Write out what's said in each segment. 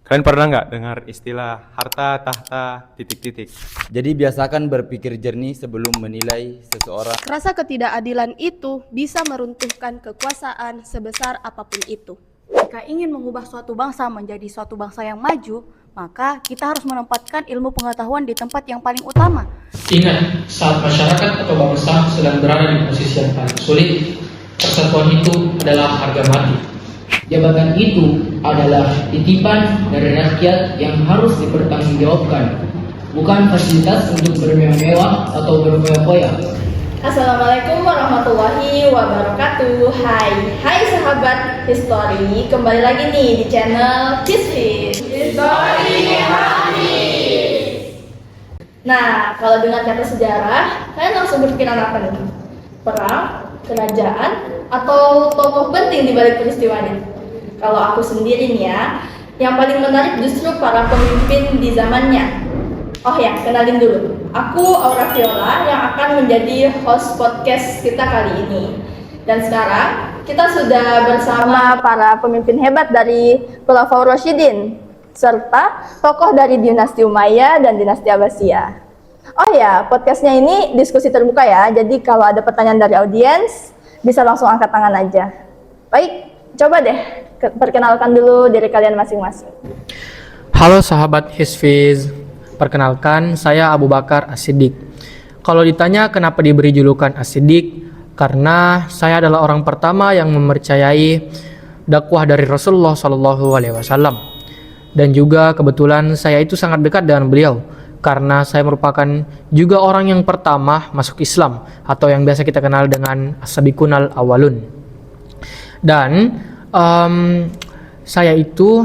Kalian pernah nggak dengar istilah harta tahta titik-titik? Jadi biasakan berpikir jernih sebelum menilai seseorang. Rasa ketidakadilan itu bisa meruntuhkan kekuasaan sebesar apapun itu. Jika ingin mengubah suatu bangsa menjadi suatu bangsa yang maju, maka kita harus menempatkan ilmu pengetahuan di tempat yang paling utama. Ingat, saat masyarakat atau bangsa sedang berada di posisi yang paling sulit, persatuan itu adalah harga mati. Jabatan itu adalah titipan dari rakyat yang harus dipertanggungjawabkan, bukan fasilitas untuk bermewah-mewah atau berfoya-foya. Assalamualaikum warahmatullahi wabarakatuh. Hai sahabat history, kembali lagi nih di channel History Happy. Nah, kalau dengar kata sejarah, kalian langsung berpikiran apa nih? Perang, kerajaan, atau tokoh penting di balik peristiwanya? Kalau aku sendiri nih ya, yang paling menarik justru para pemimpin di zamannya. Oh ya, kenalin dulu. Aku Aura Viola yang akan menjadi host podcast kita kali ini. Dan sekarang kita sudah bersama para pemimpin hebat dari Khulafaur Rasyidin serta tokoh dari dinasti Umayyah dan dinasti Abbasiyah. Oh ya, podcastnya ini diskusi terbuka ya. Jadi kalau ada pertanyaan dari audiens, bisa langsung angkat tangan aja. Baik, coba deh perkenalkan dulu diri kalian masing-masing. Halo sahabat Hisfiz, perkenalkan saya Abu Bakar As-Siddiq. Kalau ditanya kenapa diberi julukan As-Siddiq, karena saya adalah orang pertama yang mempercayai dakwah dari Rasulullah SAW. Dan juga kebetulan saya itu sangat dekat dengan beliau, karena saya merupakan juga orang yang pertama masuk Islam, atau yang biasa kita kenal dengan As-Sabiqunal Awwalun. Dan saya itu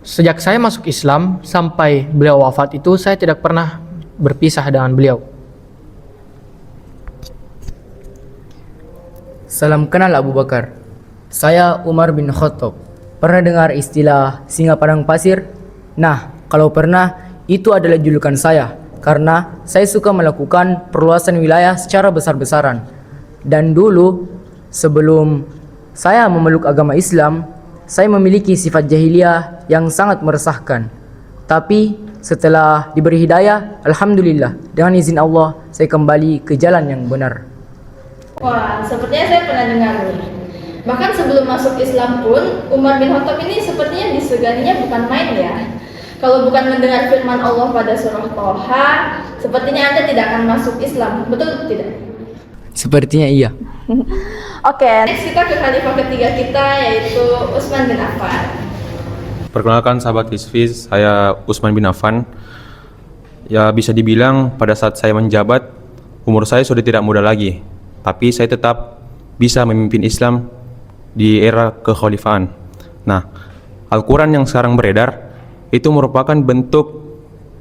sejak saya masuk Islam sampai beliau wafat itu saya tidak pernah berpisah dengan beliau. Salam kenal Abu Bakar. Saya Umar bin Khattab. Pernah dengar istilah singa padang pasir? Nah, kalau pernah, itu adalah julukan saya karena saya suka melakukan perluasan wilayah secara besar-besaran. Dan dulu, sebelum saya memeluk agama Islam, saya memiliki sifat jahiliyah yang sangat meresahkan. Tapi setelah diberi hidayah, alhamdulillah, dengan izin Allah, saya kembali ke jalan yang benar. Wah, sepertinya saya pernah dengar nih. Bahkan sebelum masuk Islam pun, Umar bin Khattab ini sepertinya diseganinya bukan main ya. Kalau bukan mendengar firman Allah pada surah Toha, sepertinya Anda tidak akan masuk Islam. Betul tidak? Sepertinya iya. Oke, next kita ke khalifah ketiga kita, yaitu Utsman bin Affan. Perkenalkan sahabat Hisfiz, saya Utsman bin Affan. Ya bisa dibilang pada saat saya menjabat, umur saya sudah tidak muda lagi. Tapi saya tetap bisa memimpin Islam di era kekhalifahan. Nah, Al-Quran yang sekarang beredar itu merupakan bentuk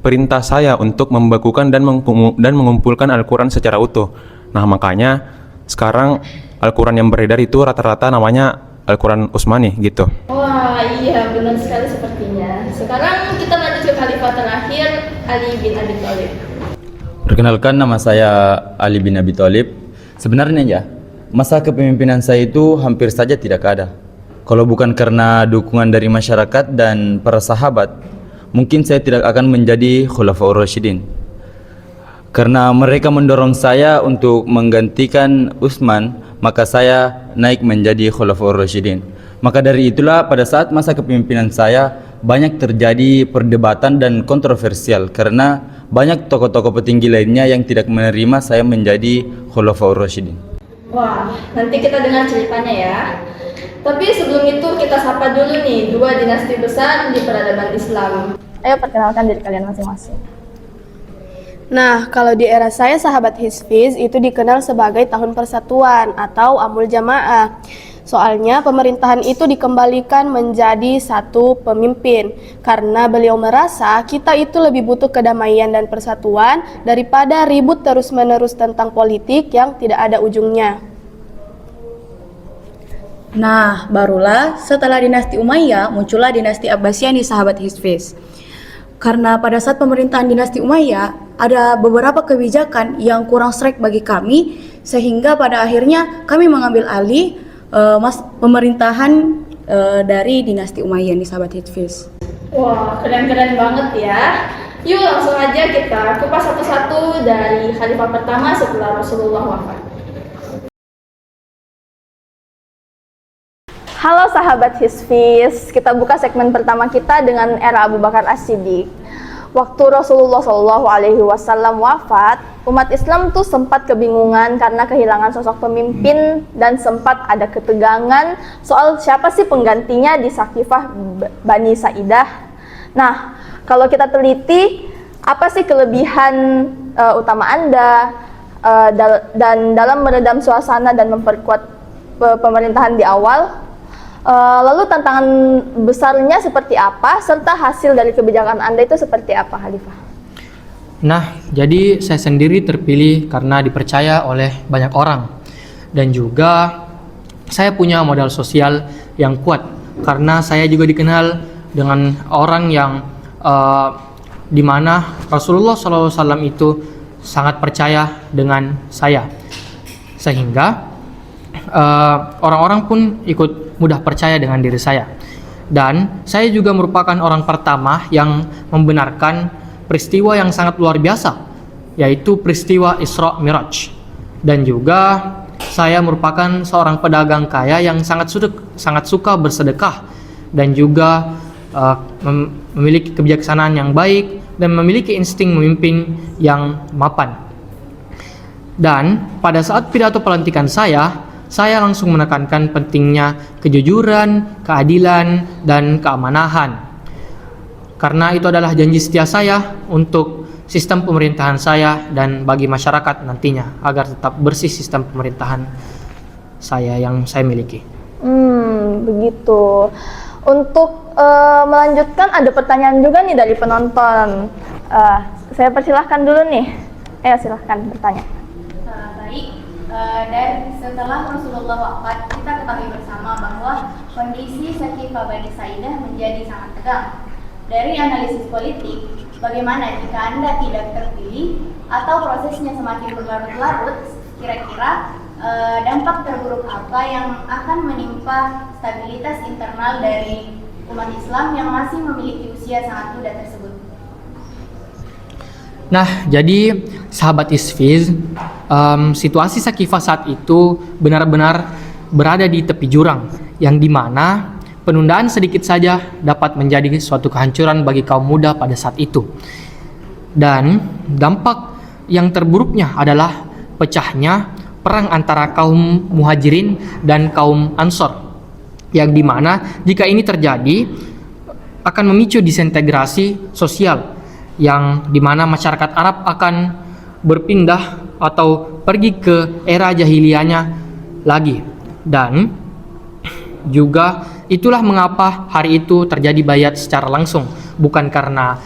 perintah saya untuk membakukan dan mengumpulkan Al-Quran secara utuh. Nah, makanya sekarang Al-Quran yang beredar itu rata-rata namanya Al-Quran Utsmani gitu. Wah, iya benar sekali sepertinya. Sekarang kita lanjut ke khalifah terakhir, Ali bin Abi Thalib. Perkenalkan, nama saya Ali bin Abi Thalib. Sebenarnya ya, masa kepemimpinan saya itu hampir saja tidak ada. Kalau bukan karena dukungan dari masyarakat dan para sahabat, mungkin saya tidak akan menjadi Khulafaur Rasyidin. Karena mereka mendorong saya untuk menggantikan Utsman, maka saya naik menjadi Khulafaur Rasyidin. Maka dari itulah pada saat masa kepemimpinan saya banyak terjadi perdebatan dan kontroversial karena banyak tokoh-tokoh petinggi lainnya yang tidak menerima saya menjadi Khulafaur Rasyidin. Wah, nanti kita dengar ceritanya ya. Tapi sebelum itu kita sapa dulu nih dua dinasti besar di peradaban Islam. Ayo perkenalkan diri kalian masing-masing. Nah, kalau di era saya sahabat Hisfiz itu dikenal sebagai tahun persatuan atau Amul Jamaah. Soalnya pemerintahan itu dikembalikan menjadi satu pemimpin karena beliau merasa kita itu lebih butuh kedamaian dan persatuan daripada ribut terus-menerus tentang politik yang tidak ada ujungnya. Nah, barulah setelah dinasti Umayyah muncullah dinasti Abbasiyah nih sahabat Hisfiz. Karena pada saat pemerintahan dinasti Umayyah ada beberapa kebijakan yang kurang strike bagi kami, sehingga pada akhirnya kami mengambil alih pemerintahan dari dinasti Umayyah nih sahabat Hisfiz. Wah, keren-keren banget ya. Yuk langsung aja kita kupas satu-satu dari khalifah pertama setelah Rasulullah wafat. Halo sahabat Hisfiz, kita buka segmen pertama kita dengan era Abu Bakar As-Siddiq. Waktu Rasulullah SAW wafat, umat Islam tuh sempat kebingungan karena kehilangan sosok pemimpin dan sempat ada ketegangan soal siapa sih penggantinya di Sakifah Bani Sa'idah. Nah, kalau kita teliti, apa sih kelebihan utama Anda dan dalam meredam suasana dan memperkuat pemerintahan di awal? Lalu tantangan besarnya seperti apa, serta hasil dari kebijakan Anda itu seperti apa, Khalifah? Nah, jadi saya sendiri terpilih karena dipercaya oleh banyak orang. Dan juga saya punya modal sosial yang kuat karena saya juga dikenal dengan orang yang di mana Rasulullah SAW itu sangat percaya dengan saya. Sehingga orang-orang pun ikut mudah percaya dengan diri saya. Dan saya juga merupakan orang pertama yang membenarkan peristiwa yang sangat luar biasa, yaitu peristiwa Isra Miraj. Dan juga saya merupakan seorang pedagang kaya yang sangat suka bersedekah dan juga memiliki kebijaksanaan yang baik dan memiliki insting memimpin yang mapan. Dan pada saat pidato pelantikan saya langsung menekankan pentingnya kejujuran, keadilan, dan keamanahan. Karena itu adalah janji setia saya untuk sistem pemerintahan saya dan bagi masyarakat nantinya agar tetap bersih sistem pemerintahan yang saya miliki. Begitu. Untuk melanjutkan ada pertanyaan juga nih dari penonton. Saya persilahkan dulu nih. Silahkan bertanya. Baik. Dan setelah Rasulullah wafat, kita ketahui bersama bahwa kondisi Sakifah Bani Sa'idah menjadi sangat tegang. Dari analisis politik, bagaimana jika Anda tidak terpilih atau prosesnya semakin berlarut-larut, kira-kira dampak terburuk apa yang akan menimpa stabilitas internal dari umat Islam yang masih memiliki usia sangat muda tersebut? Nah, jadi sahabat Hisfiz, situasi Sakifah saat itu benar-benar berada di tepi jurang, yang dimana penundaan sedikit saja dapat menjadi suatu kehancuran bagi kaum muda pada saat itu. Dan dampak yang terburuknya adalah pecahnya perang antara kaum Muhajirin dan kaum Ansor, yang dimana jika ini terjadi akan memicu disintegrasi sosial, yang dimana masyarakat Arab akan berpindah atau pergi ke era jahiliyahnya lagi. Dan juga itulah mengapa hari itu terjadi bayat secara langsung, bukan karena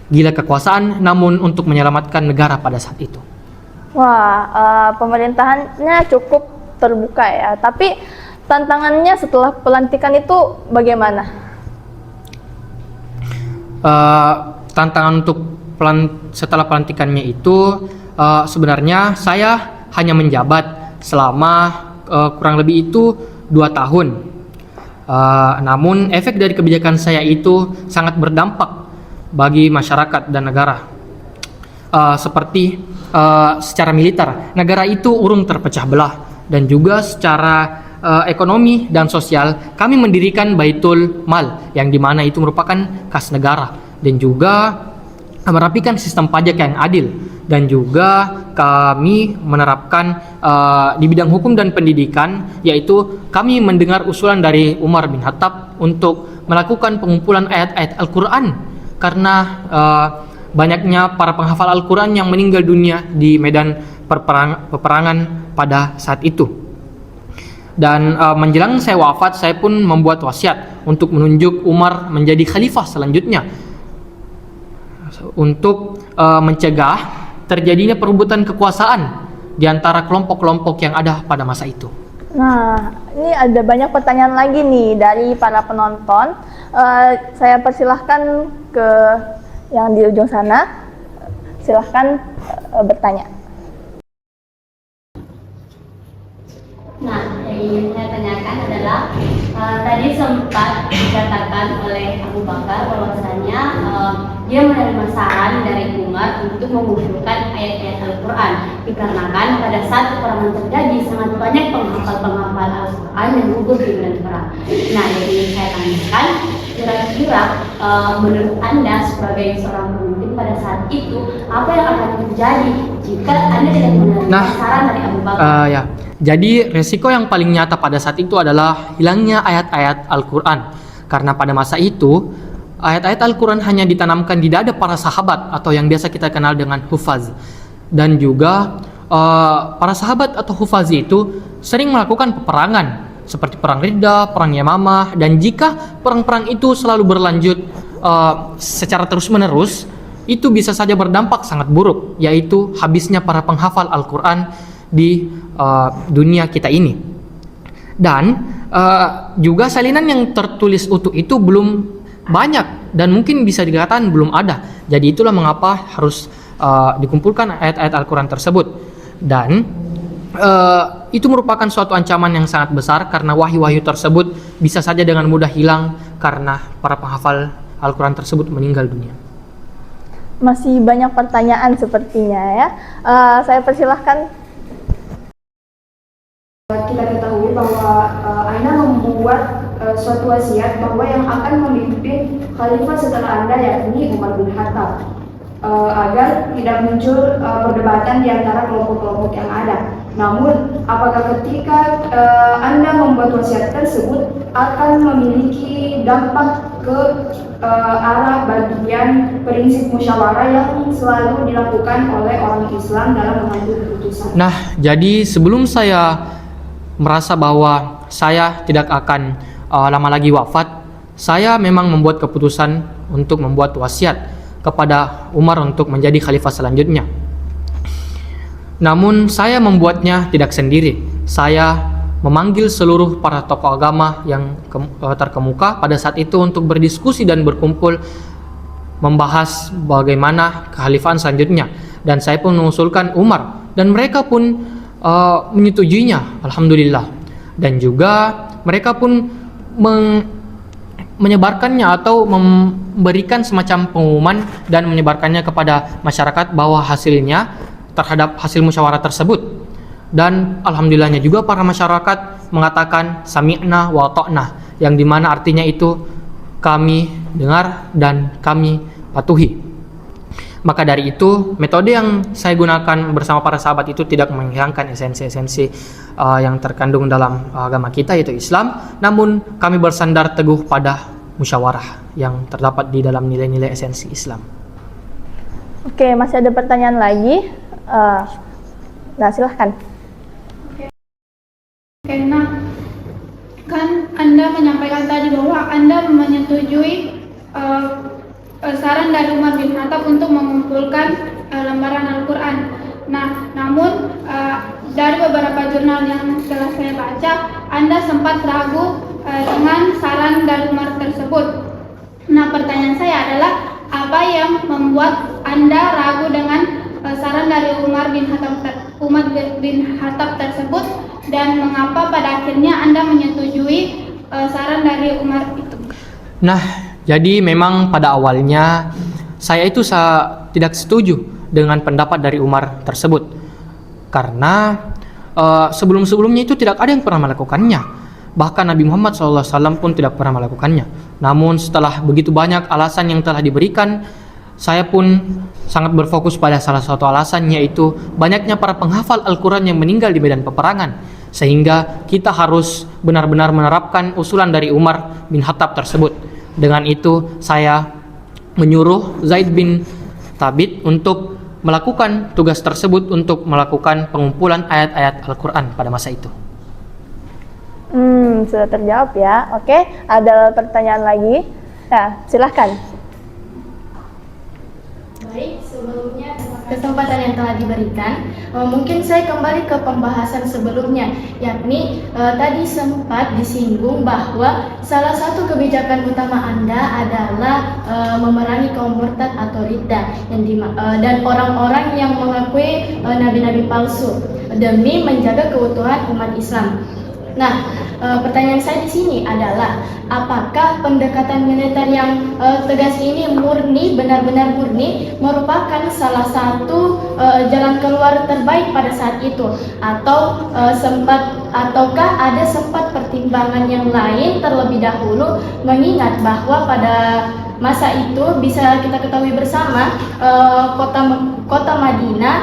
gila kekuasaan, namun untuk menyelamatkan negara pada saat itu. Wah, pemerintahannya cukup terbuka ya. Tapi tantangannya setelah pelantikan itu bagaimana? Tantangan untuk setelah pelantikannya itu sebenarnya saya hanya menjabat selama kurang lebih itu 2 tahun. Namun efek dari kebijakan saya itu sangat berdampak bagi masyarakat dan negara. Seperti secara militer, negara itu urung terpecah belah, dan juga secara ekonomi dan sosial kami mendirikan Baitul Mal, yang dimana itu merupakan kas negara, dan juga merapikan sistem pajak yang adil, dan juga kami menerapkan di bidang hukum dan pendidikan, yaitu kami mendengar usulan dari Umar bin Khattab untuk melakukan pengumpulan ayat-ayat Al-Quran, karena banyaknya para penghafal Al-Quran yang meninggal dunia di medan peperangan pada saat itu. Dan menjelang saya wafat, saya pun membuat wasiat untuk menunjuk Umar menjadi khalifah selanjutnya, untuk mencegah terjadinya perebutan kekuasaan di antara kelompok-kelompok yang ada pada masa itu. Nah, ini ada banyak pertanyaan lagi nih dari para penonton. Saya persilahkan ke yang di ujung sana. Silahkan bertanya. Nah, yang ingin saya tanyakan adalah Tadi sempat dikatakan oleh Abu Bakar bahwasanya dia menerima saran dari Umar untuk mengumpulkan ayat-ayat Al-Quran dikarenakan pada saat peperangan terjadi sangat banyak penghafal-penghafal Al-Quran yang gugur di medan perang. Nah, jadi saya tanyakan, kira-kira menurut Anda sebagai seorang pemimpin pada saat itu apa yang akan terjadi jika Anda tidak menerima saran dari Abu Bakar? Ya. Jadi resiko yang paling nyata pada saat itu adalah hilangnya ayat-ayat Al-Quran. Karena pada masa itu, ayat-ayat Al-Quran hanya ditanamkan di dada para sahabat atau yang biasa kita kenal dengan hufaz. Dan juga para sahabat atau hufaz itu sering melakukan peperangan seperti perang Riddah, perang Yamamah. Dan jika perang-perang itu selalu berlanjut secara terus-menerus, itu bisa saja berdampak sangat buruk, yaitu habisnya para penghafal Al-Quran di dunia kita ini. Dan juga salinan yang tertulis utuh itu belum banyak dan mungkin bisa dikatakan belum ada. Jadi itulah mengapa harus dikumpulkan ayat-ayat Al-Quran tersebut. Dan itu merupakan suatu ancaman yang sangat besar karena wahyu-wahyu tersebut bisa saja dengan mudah hilang karena para penghafal Al-Quran tersebut meninggal dunia. Masih banyak pertanyaan sepertinya ya. Saya persilahkan. Kita ketahui bahwa Anda membuat suatu wasiat bahwa yang akan memimpin khalifah setelah Anda yakni Umar bin Khattab, agar tidak muncul perdebatan di antara kelompok-kelompok yang ada. Namun, apakah ketika Anda membuat wasiat tersebut akan memiliki dampak ke arah bagian prinsip musyawarah yang selalu dilakukan oleh orang Islam dalam mengambil keputusan? Nah, jadi sebelum saya merasa bahwa saya tidak akan lama lagi wafat, saya memang membuat keputusan untuk membuat wasiat kepada Umar untuk menjadi khalifah selanjutnya. Namun saya membuatnya tidak sendiri. Saya memanggil seluruh para tokoh agama yang terkemuka pada saat itu untuk berdiskusi dan berkumpul membahas bagaimana kekhalifahan selanjutnya. Dan saya pun mengusulkan Umar dan mereka pun menyetujuinya, alhamdulillah. Dan juga mereka pun menyebarkannya atau memberikan semacam pengumuman dan menyebarkannya kepada masyarakat bahwa hasilnya terhadap hasil musyawarah tersebut. Dan alhamdulillahnya juga para masyarakat mengatakan sami'na wa ta'na, yang dimana artinya itu kami dengar dan kami patuhi. Maka dari itu, metode yang saya gunakan bersama para sahabat itu tidak menghilangkan esensi-esensi yang terkandung dalam agama kita, yaitu Islam. Namun kami bersandar teguh pada musyawarah yang terdapat di dalam nilai-nilai esensi Islam. Oke, masih ada pertanyaan lagi? Nah, silahkan. Oke, nah, kan Anda menyampaikan tadi bahwa Anda menyetujui saran dari Umar bin Khattab untuk mengumpulkan lembaran Al-Quran. Nah, namun dari beberapa jurnal yang telah saya baca, Anda sempat ragu dengan saran dari Umar tersebut. Nah, pertanyaan saya adalah apa yang membuat Anda ragu dengan saran dari Umar bin Khattab tersebut, dan mengapa pada akhirnya Anda menyetujui saran dari Umar itu? Nah, jadi memang pada awalnya saya itu tidak setuju dengan pendapat dari Umar tersebut. Karena sebelum-sebelumnya itu tidak ada yang pernah melakukannya. Bahkan Nabi Muhammad SAW pun tidak pernah melakukannya. Namun setelah begitu banyak alasan yang telah diberikan, saya pun sangat berfokus pada salah satu alasan, yaitu banyaknya para penghafal Al-Quran yang meninggal di medan peperangan. Sehingga kita harus benar-benar menerapkan usulan dari Umar bin Khattab tersebut. Dengan itu saya menyuruh Zaid bin Thabit untuk melakukan tugas tersebut, untuk melakukan pengumpulan ayat-ayat Al-Quran pada masa itu. Sudah terjawab ya. Oke, ada pertanyaan lagi? Ya, silahkan. Baik, sebelumnya kesempatan yang telah diberikan, mungkin saya kembali ke pembahasan sebelumnya, yakni tadi sempat disinggung bahwa salah satu kebijakan utama Anda adalah memerangi kaum murtad atau riddah dan orang-orang yang mengakui nabi-nabi palsu demi menjaga keutuhan umat Islam. Nah, pertanyaan saya di sini adalah apakah pendekatan militer yang tegas ini benar-benar murni merupakan salah satu jalan keluar terbaik pada saat itu, atau ataukah ada sempat pertimbangan yang lain terlebih dahulu, mengingat bahwa pada masa itu bisa kita ketahui bersama kota Madinah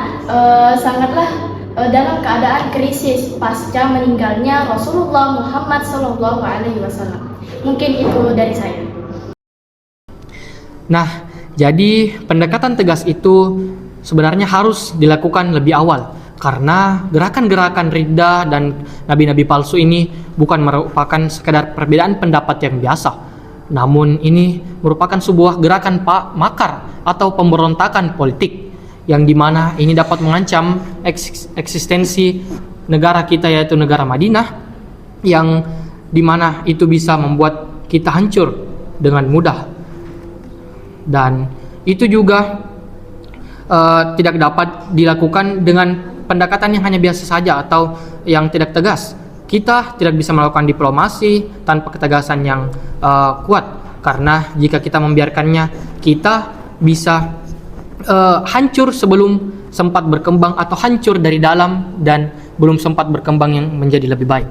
sangatlah dalam keadaan krisis pasca meninggalnya Rasulullah Muhammad SAW. Mungkin itu dari saya. Nah, jadi pendekatan tegas itu sebenarnya harus dilakukan lebih awal, karena gerakan-gerakan riddah dan nabi-nabi palsu ini bukan merupakan sekedar perbedaan pendapat yang biasa, namun ini merupakan sebuah gerakan makar atau pemberontakan politik, yang dimana ini dapat mengancam eksistensi negara kita, yaitu negara Madinah, yang dimana itu bisa membuat kita hancur dengan mudah. Dan itu juga tidak dapat dilakukan dengan pendekatan yang hanya biasa saja atau yang tidak tegas. Kita tidak bisa melakukan diplomasi tanpa ketegasan yang kuat, karena jika kita membiarkannya, kita bisa hancur sebelum sempat berkembang, atau hancur dari dalam dan belum sempat berkembang yang menjadi lebih baik.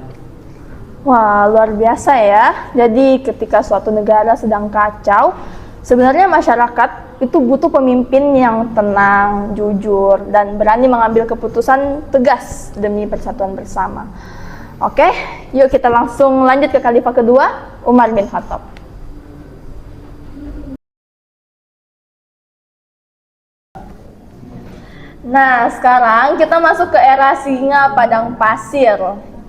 Wah, luar biasa ya. Jadi ketika suatu negara sedang kacau, sebenarnya masyarakat itu butuh pemimpin yang tenang, jujur, dan berani mengambil keputusan tegas demi persatuan bersama. Oke, yuk kita langsung lanjut ke khalifah kedua, Umar bin Khattab. Nah, sekarang kita masuk ke era singa padang pasir.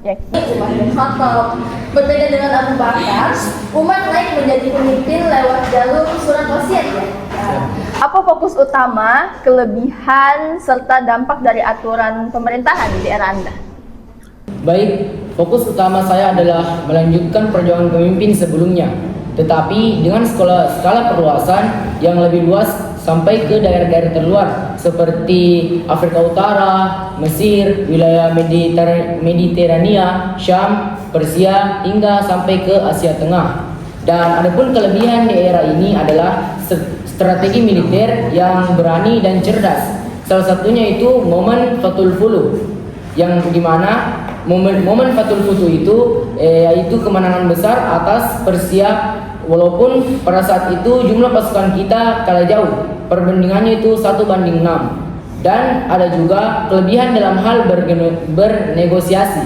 Umar bin Khattab. Berbeda dengan Abu Bakar, Umar naik menjadi pemimpin lewat jalur surat wasiat ya. Apa fokus utama, kelebihan, serta dampak dari aturan pemerintahan di era Anda? Baik, fokus utama saya adalah melanjutkan perjuangan pemimpin sebelumnya, tetapi dengan skala perluasan yang lebih luas sampai ke daerah-daerah terluar seperti Afrika Utara, Mesir, wilayah Mediterania, Syam, Persia, hingga sampai ke Asia Tengah. Dan adapun kelebihan di era ini adalah strategi militer yang berani dan cerdas. Salah satunya itu momen Fathul Fuluh, yang dimana momen Fathul Fuluh itu yaitu kemenangan besar atas Persia. Walaupun pada saat itu jumlah pasukan kita kalah jauh, perbandingannya itu 1:6. Dan ada juga kelebihan dalam hal bernegosiasi.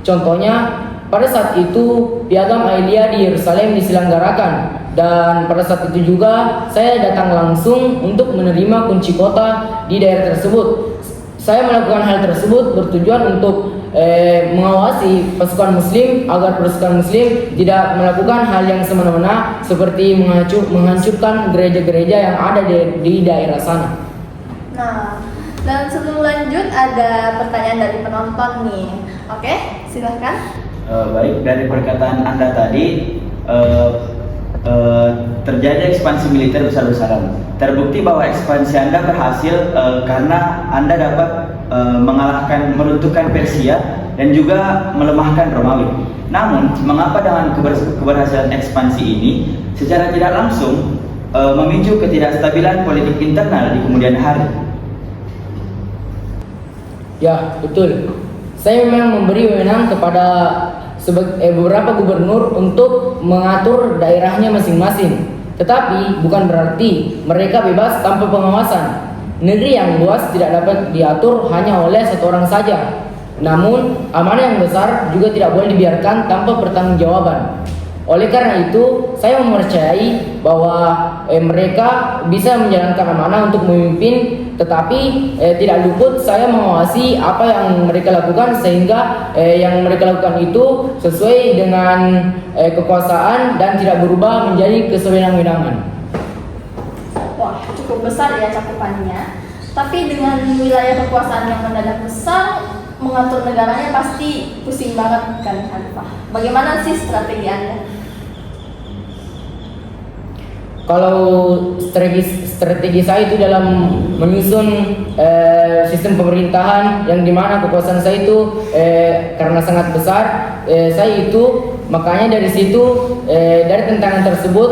Contohnya, pada saat itu Piagam Alia di Yerusalem diselenggarakan, dan pada saat itu juga saya datang langsung untuk menerima kunci kota di daerah tersebut. Saya melakukan hal tersebut bertujuan untuk mengawasi pasukan muslim agar pasukan muslim tidak melakukan hal yang semena-mena seperti menghancurkan gereja-gereja yang ada di daerah sana. Nah, dan sebelum lanjut ada pertanyaan dari penonton nih. Oke, silahkan. Baik, dari perkataan Anda tadi terjadi ekspansi militer besar-besaran. Terbukti bahwa ekspansi Anda berhasil karena Anda dapat meruntuhkan Persia dan juga melemahkan Romawi. Namun, mengapa dengan keberhasilan ekspansi ini secara tidak langsung memicu ketidakstabilan politik internal di kemudian hari? Ya, betul. Saya memang memberi wewenang kepada beberapa gubernur untuk mengatur daerahnya masing-masing. Tetapi bukan berarti mereka bebas tanpa pengawasan. Negeri yang luas tidak dapat diatur hanya oleh satu orang saja. Namun, amanah yang besar juga tidak boleh dibiarkan tanpa pertanggungjawaban. Oleh karena itu, saya mempercayai bahwa mereka bisa menjalankan amanah untuk memimpin, tetapi tidak luput saya mengawasi apa yang mereka lakukan, sehingga yang mereka lakukan itu sesuai dengan kekuasaan dan tidak berubah menjadi kesewenang-wenangan. Wah, cukup besar ya cakupannya. Tapi dengan wilayah kekuasaan yang mendadak besar, mengatur negaranya pasti pusing banget kan, Khalifah. Bagaimana sih strategi Anda? kalau strategi saya itu dalam menyusun sistem pemerintahan yang dimana kekuasaan saya itu karena sangat besar, saya itu makanya dari situ dari tantangan tersebut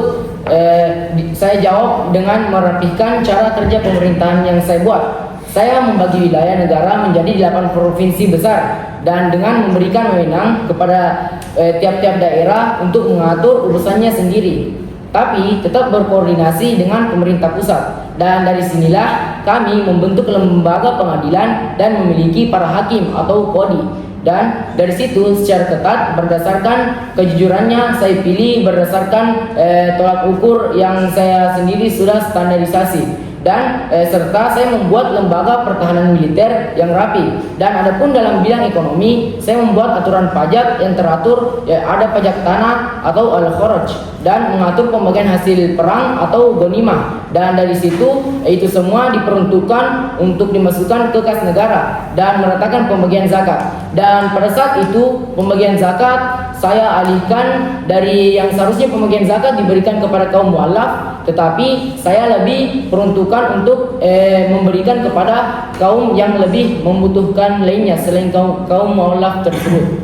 saya jawab dengan merapihkan cara kerja pemerintahan yang saya buat. Saya membagi wilayah negara menjadi 8 provinsi besar dan dengan memberikan wewenang kepada tiap-tiap daerah untuk mengatur urusannya sendiri, tapi tetap berkoordinasi dengan pemerintah pusat. Dan dari sinilah kami membentuk lembaga pengadilan dan memiliki para hakim atau kodi. Dan dari situ secara ketat berdasarkan kejujurannya saya pilih berdasarkan tolak ukur yang saya sendiri sudah standarisasi. Dan serta saya membuat lembaga pertahanan militer yang rapi. Dan adapun dalam bidang ekonomi, saya membuat aturan pajak yang teratur, ada pajak tanah atau al-kharaj, dan mengatur pembagian hasil perang atau ghanimah. Dan dari situ itu semua diperuntukkan untuk dimasukkan ke kas negara dan meratakan pembagian zakat. Dan pada saat itu pembagian zakat saya alihkan dari yang seharusnya pembagian zakat diberikan kepada kaum mualaf, tetapi saya lebih peruntukan untuk memberikan kepada kaum yang lebih membutuhkan lainnya selain kaum mualaf tersebut.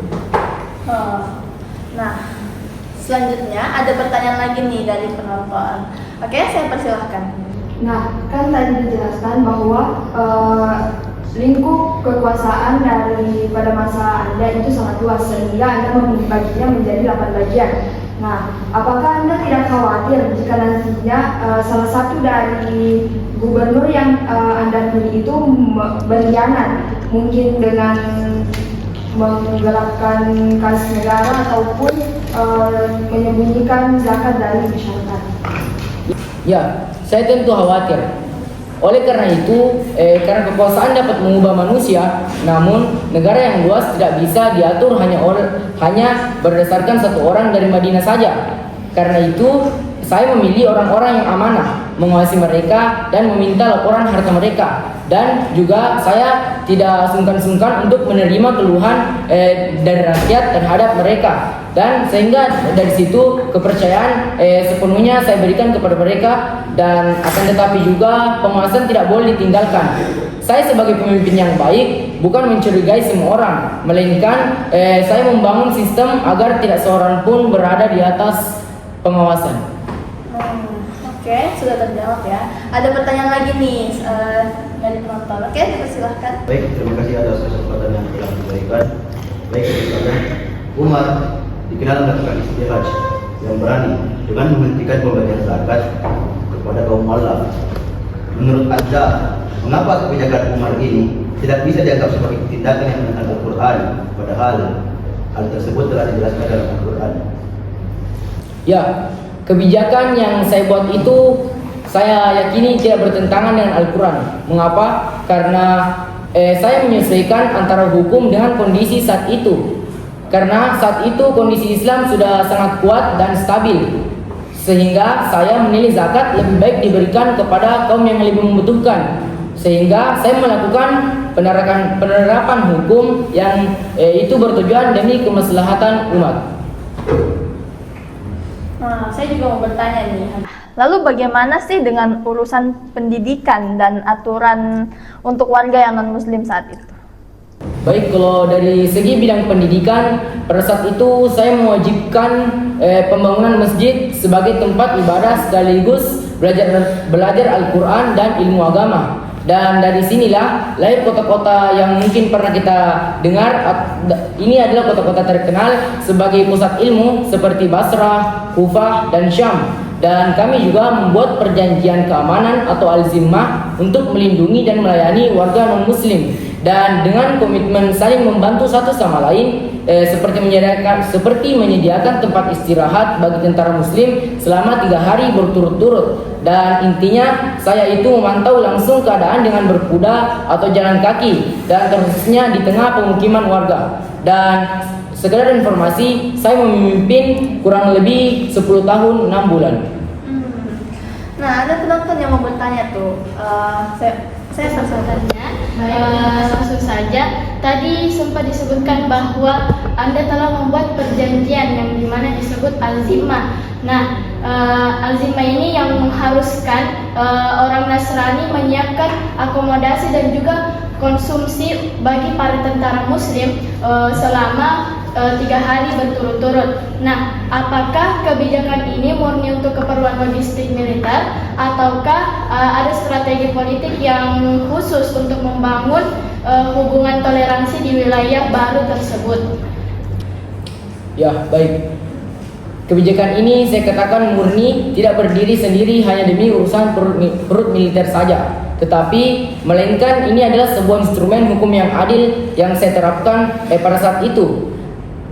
Nah, selanjutnya ada pertanyaan lagi nih dari penonton. Oke, saya persilahkan. Nah, kan tadi dijelaskan bahwa lingkup kekuasaan pada masa Anda itu sangat luas sehingga Anda membaginya menjadi 8 bagian. Nah, apakah Anda tidak khawatir jika nantinya salah satu dari gubernur yang Anda pilih itu berkhianat, mungkin dengan menggelapkan kas negara ataupun menyembunyikan zakat dari masyarakat? Ya, saya tentu khawatir. Oleh karena itu, karena kekuasaan dapat mengubah manusia, namun negara yang luas tidak bisa diatur hanya berdasarkan satu orang dari Madinah saja. Karena itu, saya memilih orang-orang yang amanah, menguasai mereka dan meminta laporan harta mereka. Dan juga saya tidak sungkan-sungkan untuk menerima keluhan dari rakyat terhadap mereka. Dan sehingga dari situ kepercayaan sepenuhnya saya berikan kepada mereka. Dan akan tetapi juga pengawasan tidak boleh ditinggalkan. Saya sebagai pemimpin yang baik bukan mencurigai semua orang, melainkan saya membangun sistem agar tidak seorang pun berada di atas pengawasan. Oke, sudah terjawab ya. Ada pertanyaan lagi nih dari penonton. Oke, dipersilahkan. Baik, terima kasih atas kesempatan yang telah diberikan. Baik, misalnya Umar dikenal melakukan istihad yang berani dengan menghentikan pembagian zakat kepada kaum mualaf. Menurut Anda, mengapa kebijakan Umar ini tidak bisa dianggap sebagai tindakan yang menentang Al-Quran, padahal hal tersebut telah dijelaskan dalam Al-Quran? Ya, kebijakan yang saya buat itu saya yakini tidak bertentangan dengan Al-Quran. Mengapa? Karena saya menyesuaikan antara hukum dengan kondisi saat itu. Karena saat itu kondisi Islam sudah sangat kuat dan stabil, sehingga saya menilai zakat lebih baik diberikan kepada kaum yang lebih membutuhkan. Sehingga saya melakukan penerapan hukum yang itu bertujuan demi kemaslahatan umat. Nah, saya juga mau bertanya nih. Lalu bagaimana sih dengan urusan pendidikan dan aturan untuk warga yang non-muslim saat itu? Baik, kalau dari segi bidang pendidikan, pada saat itu saya mewajibkan pembangunan masjid sebagai tempat ibadah sekaligus belajar Al-Quran dan ilmu agama. Dan dari sinilah lahir kota-kota yang mungkin pernah kita dengar. Ini adalah kota-kota terkenal sebagai pusat ilmu seperti Basrah, Kufah, dan Syam. Dan kami juga membuat perjanjian keamanan atau al-zimmah untuk melindungi dan melayani warga non-muslim. Dan dengan komitmen saling membantu satu sama lain, seperti menyediakan tempat istirahat bagi tentara muslim selama 3 hari berturut-turut. Dan intinya saya itu memantau langsung keadaan dengan berkuda atau jalan kaki, dan khususnya di tengah pemukiman warga. Dan sekedar informasi, saya memimpin kurang lebih 10 tahun 6 bulan. Nah, ada penonton yang mau bertanya tuh. Saya pertanyaannya, langsung saja. Tadi sempat disebutkan bahwa Anda telah membuat perjanjian yang dimana disebut al-zimmah. Nah, Al-Zimah ini yang mengharuskan orang Nasrani menyiapkan akomodasi dan juga konsumsi bagi para tentara Muslim selama 3 hari berturut-turut. Nah, apakah kebijakan ini murni untuk keperluan logistik militer ataukah ada strategi politik yang khusus untuk membangun hubungan toleransi di wilayah baru tersebut? Ya, baik. Kebijakan ini saya katakan murni tidak berdiri sendiri hanya demi urusan perut militer saja, tetapi melainkan ini adalah sebuah instrumen hukum yang adil yang saya terapkan pada saat itu.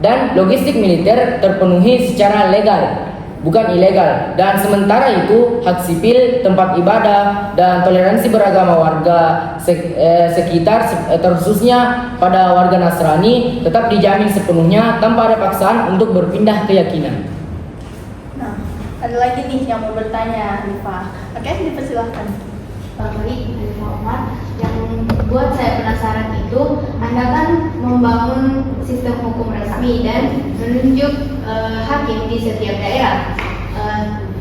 Dan logistik militer terpenuhi secara legal, bukan ilegal. Dan sementara itu hak sipil, tempat ibadah, dan toleransi beragama warga sekitar, terkhususnya pada warga Nasrani, tetap dijamin sepenuhnya tanpa ada paksaan untuk berpindah keyakinan. Nah, ada lagi nih yang mau bertanya, Rifa. Oke, dipersilahkan. Baik, Rifa Umar, yang buat saya penasaran itu, Anda kan membangun sistem hukum resmi dan menunjuk hakim di setiap daerah.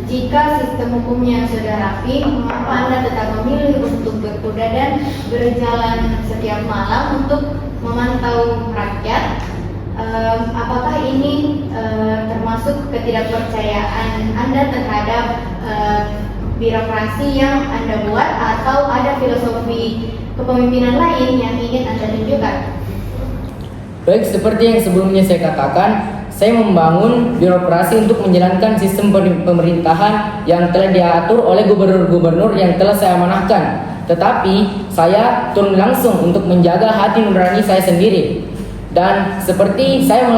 Jika sistem hukumnya sudah rapi, mengapa Anda tetap memilih untuk berkuda dan berjalan setiap malam untuk memantau rakyat? Apakah ini termasuk ketidakpercayaan Anda terhadap birokrasi yang Anda buat, atau ada filosofi kepemimpinan lain yang ingin Anda tunjukkan? Baik, seperti yang sebelumnya saya katakan, saya membangun birokrasi untuk menjalankan sistem pemerintahan yang telah diatur oleh gubernur-gubernur yang telah saya amanahkan. Tetapi saya turun langsung untuk menjaga hati nurani saya sendiri. Dan seperti saya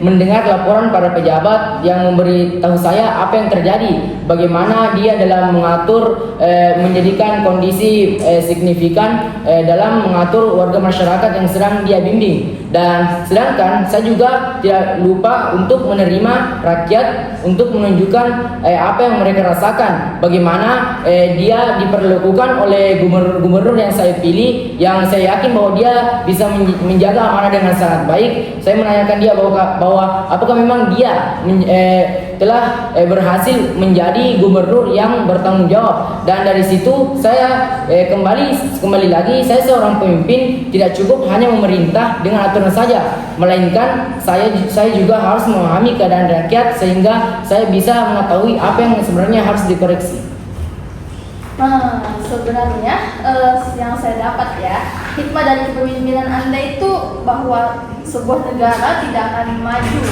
mendengar laporan para pejabat yang memberitahu saya apa yang terjadi, bagaimana dia dalam mengatur, menjadikan kondisi signifikan dalam mengatur warga masyarakat yang sedang dia bimbing. Dan sedangkan saya juga tidak lupa untuk menerima rakyat untuk menunjukkan apa yang mereka rasakan, bagaimana dia diperlakukan oleh gubernur yang saya pilih, yang saya yakin bahwa dia bisa menjaga amanah dengan sangat baik. Saya menanyakan dia bahwa apakah memang dia telah berhasil menjadi gubernur yang bertanggung jawab. Dan dari situ saya kembali lagi, saya seorang pemimpin tidak cukup hanya memerintah dengan aturan saja, melainkan saya juga harus memahami keadaan rakyat sehingga saya bisa mengetahui apa yang sebenarnya harus dikoreksi. Sebenarnya yang saya dapat ya, hikmah dari kepemimpinan Anda itu bahwa sebuah negara tidak akan maju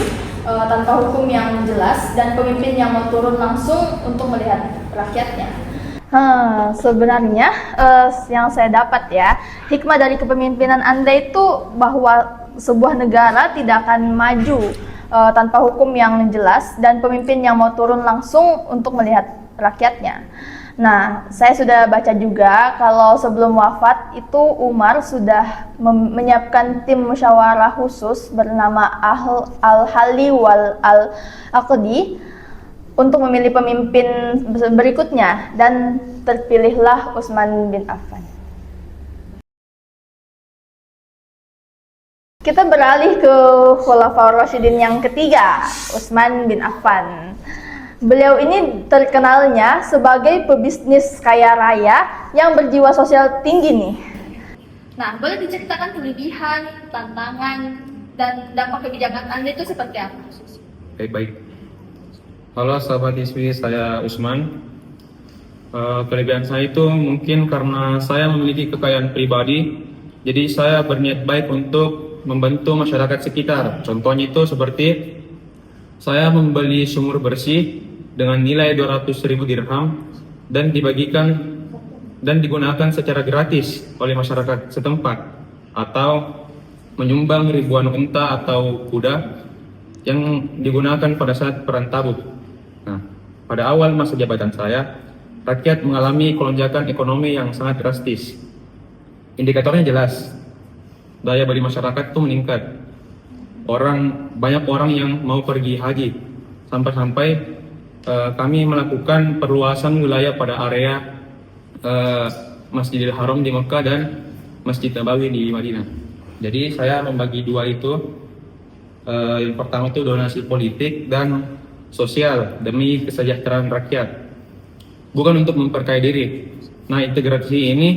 tanpa hukum yang jelas dan pemimpin yang mau turun langsung untuk melihat rakyatnya. Sebenarnya yang saya dapat ya, hikmah dari kepemimpinan Anda itu bahwa sebuah negara tidak akan maju tanpa hukum yang jelas dan pemimpin yang mau turun langsung untuk melihat rakyatnya. Nah, saya sudah baca juga kalau sebelum wafat itu Umar sudah menyiapkan tim musyawarah khusus bernama Al-Hali wal Al-Aqdi untuk memilih pemimpin berikutnya, dan terpilihlah Utsman bin Affan. Kita beralih ke Khulafaur Rasyidin yang ketiga, Utsman bin Affan. Beliau ini terkenalnya sebagai pebisnis kaya raya yang berjiwa sosial tinggi nih. Nah, boleh diceritakan kelebihan, tantangan, dan dampak kebijakan Anda itu seperti apa? Baik. Halo sahabat Hisfi, saya Usman. Kelebihan saya itu mungkin karena saya memiliki kekayaan pribadi, jadi saya berniat baik untuk membantu masyarakat sekitar. Contohnya itu seperti saya membeli sumur bersih dengan nilai 200.000 dirham dan dibagikan dan digunakan secara gratis oleh masyarakat setempat, atau menyumbang ribuan unta atau kuda yang digunakan pada saat perang Tabuk. Nah, pada awal masa jabatan saya, rakyat mengalami kelonjakan ekonomi yang sangat drastis. Indikatornya jelas, daya beli masyarakat itu meningkat. Banyak orang yang mau pergi haji, sampai-sampai kami melakukan perluasan wilayah pada area Masjidil Haram di Mekah dan Masjid Nabawi di Madinah. Jadi saya membagi dua itu. Yang pertama itu donasi politik, dan sosial demi kesejahteraan rakyat, bukan untuk memperkaya diri. Nah, integrasi ini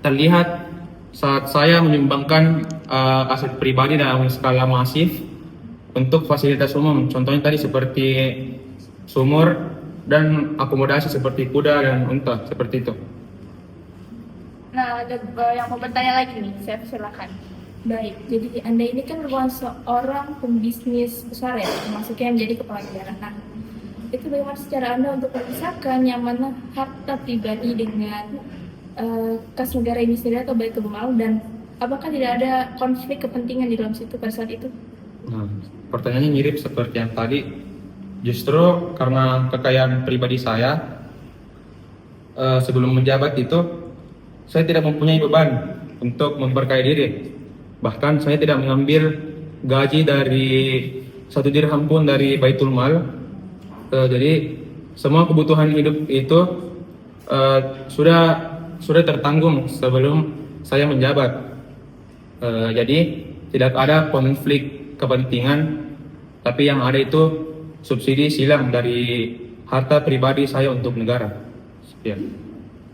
terlihat saat saya menyumbangkan aset pribadi dalam skala masif untuk fasilitas umum. Contohnya tadi seperti sumur dan akomodasi seperti kuda dan unta, seperti itu. Nah, ada yang mau bertanya lagi nih, saya silakan. Baik, jadi Anda ini kan merupakan seorang pembisnis besar ya, termasuknya menjadi kepala negara. Nah, itu bagaimana secara Anda untuk memisahkan yang mana harta pribadi dengan kas negara ini sendiri atau baik mal, dan apakah tidak ada konflik kepentingan di dalam situ pada saat itu? Nah, pertanyaannya mirip seperti yang tadi. Justru karena kekayaan pribadi saya sebelum menjabat itu, saya tidak mempunyai beban untuk memperkaya diri. Bahkan saya tidak mengambil gaji dari 1 dirham pun dari Baitul Mal. Jadi semua kebutuhan hidup itu sudah tertanggung sebelum saya menjabat. Jadi tidak ada konflik kepentingan, tapi yang ada itu subsidi silang dari harta pribadi saya untuk negara. Sekian.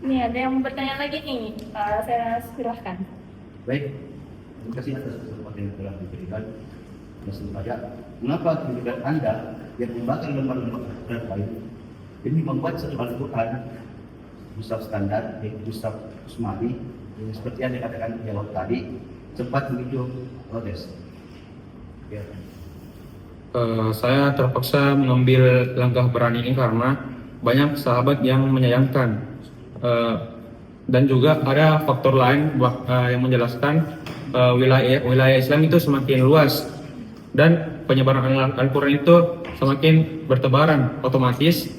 Nih, ada yang mau bertanya lagi nih, saya silahkan. Baik, terima kasih atas kesempatan yang telah diberikan. Langsung saja, mengapa kebijakan Anda yang membakar lembaga-lembaga lain ini membuat satu Al-Quran Gustaf standar, yaitu Gustaf Usmani, yang seperti yang dikatakan di awal tadi, sempat memicu protes. Ya. Saya terpaksa mengambil langkah berani ini karena banyak sahabat yang menyayangkan, dan juga ada faktor lain yang menjelaskan wilayah Islam itu semakin luas dan penyebaran Al-Quran itu semakin bertebaran. Otomatis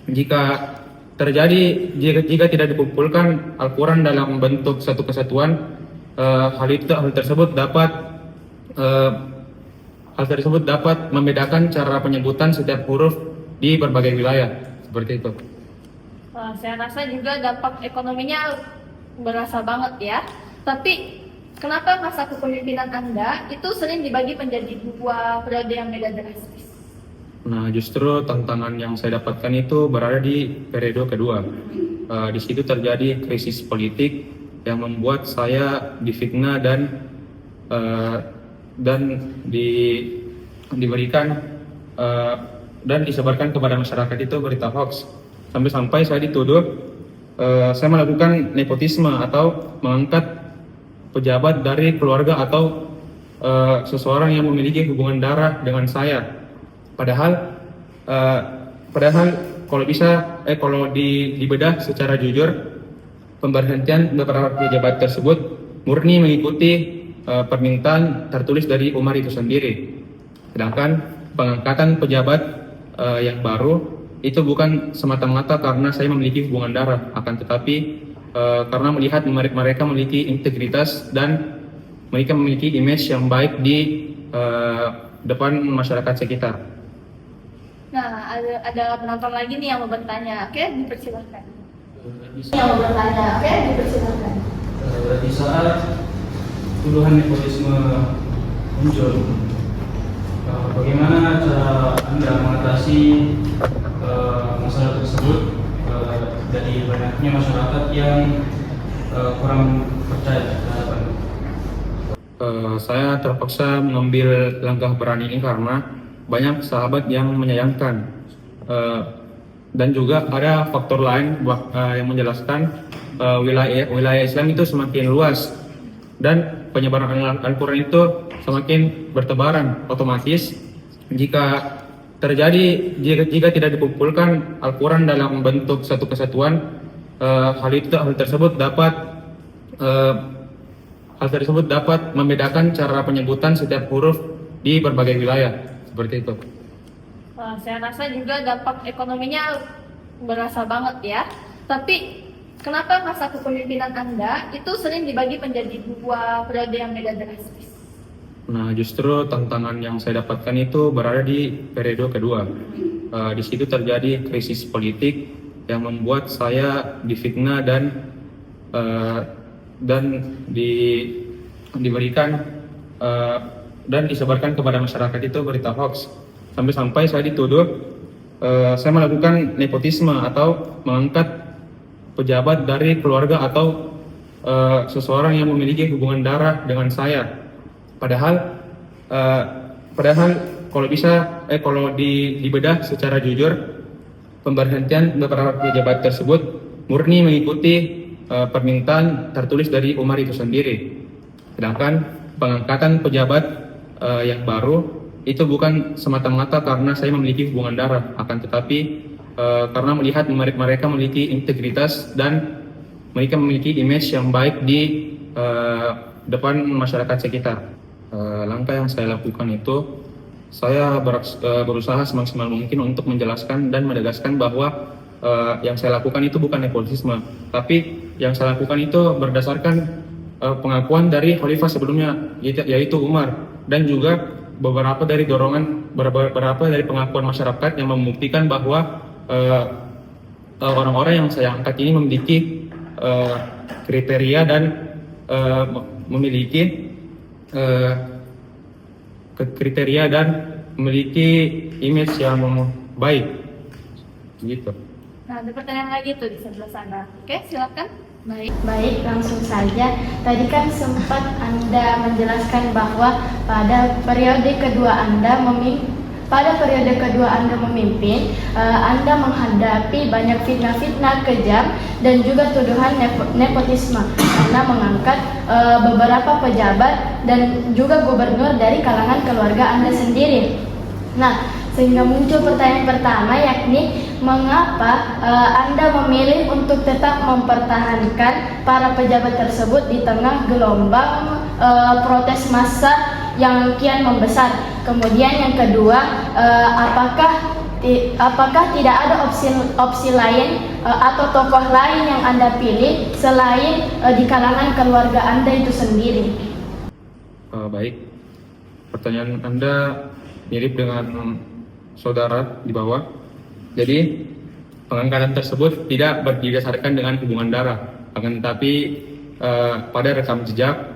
jika tidak dikumpulkan Al-Quran dalam bentuk satu kesatuan, hal tersebut dapat membedakan cara penyebutan setiap huruf di berbagai wilayah, seperti itu. Saya rasa juga dampak ekonominya berasa banget ya. Tapi kenapa masa kepemimpinan Anda itu sering dibagi menjadi 2 periode yang beda drastis? Nah, justru tantangan yang saya dapatkan itu berada di periode kedua. Di situ terjadi krisis politik yang membuat saya difitnah dan diberikan dan disebarkan kepada masyarakat itu berita hoax. Sampai-sampai saya dituduh saya melakukan nepotisme atau mengangkat pejabat dari keluarga atau seseorang yang memiliki hubungan darah dengan saya. Padahal kalau dibedah secara jujur, pemberhentian beberapa pejabat tersebut murni mengikuti permintaan tertulis dari Umar itu sendiri. Sedangkan pengangkatan pejabat yang baru itu bukan semata-mata karena saya memiliki hubungan darah, akan tetapi karena melihat mereka memiliki integritas dan mereka memiliki image yang baik di depan masyarakat sekitar. Nah, ada penonton lagi nih yang mau bertanya. Oke, dipersilahkan. Di saat tuduhan nepotisme muncul, bagaimana cara Anda mengatasi masalah tersebut dari banyaknya masyarakat yang kurang percaya terhadap Anda? Saya terpaksa mengambil langkah berani ini karena banyak sahabat yang menyayangkan, dan juga ada faktor lain yang menjelaskan wilayah Islam itu semakin luas dan penyebaran Al-Quran itu semakin bertebaran. Otomatis jika tidak dikumpulkan Al-Quran dalam bentuk satu kesatuan, hal tersebut dapat membedakan cara penyebutan setiap huruf di berbagai wilayah, seperti itu. Saya rasa juga dampak ekonominya berasa banget ya. Tapi kenapa masa kepemimpinan Anda itu sering dibagi menjadi 2 periode yang beda drastis? Nah, justru tantangan yang saya dapatkan itu berada di periode kedua. Di situ terjadi krisis politik yang membuat saya difitnah dan diberikan dan disebarkan kepada masyarakat itu berita hoax. Sampai-sampai saya dituduh saya melakukan nepotisme atau mengangkat pejabat dari keluarga atau seseorang yang memiliki hubungan darah dengan saya. Padahal kalau dibedah secara jujur, pemberhentian beberapa pejabat tersebut murni mengikuti permintaan tertulis dari Umar itu sendiri. Sedangkan pengangkatan pejabat yang baru itu bukan semata-mata karena saya memiliki hubungan darah, akan tetapi karena melihat mereka memiliki integritas dan mereka memiliki image yang baik di depan masyarakat sekitar. Langkah yang saya lakukan itu, saya berusaha semaksimal mungkin untuk menjelaskan dan menegaskan bahwa yang saya lakukan itu bukan nepotisme, tapi yang saya lakukan itu berdasarkan pengakuan dari khalifah sebelumnya, yaitu Umar, dan juga beberapa dari pengakuan masyarakat yang membuktikan bahwa orang-orang yang saya angkat ini memiliki kriteria dan memiliki image yang baik, gitu. Nah, ada pertanyaan lagi tuh di sebelah sana. Oke, silakan. Baik, langsung saja. Tadi kan sempat Anda menjelaskan bahwa pada periode kedua Anda memimpin, Anda menghadapi banyak fitnah-fitnah kejam dan juga tuduhan nepotisme karena mengangkat beberapa pejabat dan juga gubernur dari kalangan keluarga Anda sendiri. Nah, sehingga muncul pertanyaan pertama, yakni mengapa Anda memilih untuk tetap mempertahankan para pejabat tersebut di tengah gelombang protes massa yang kian membesar? Kemudian yang kedua, apakah tidak ada opsi lain atau tokoh lain yang Anda pilih selain di kalangan keluarga Anda itu sendiri? Baik, pertanyaan Anda mirip dengan saudara di bawah. Jadi pengangkatan tersebut tidak berdasarkan dengan hubungan darah, akan tetapi pada rekam jejak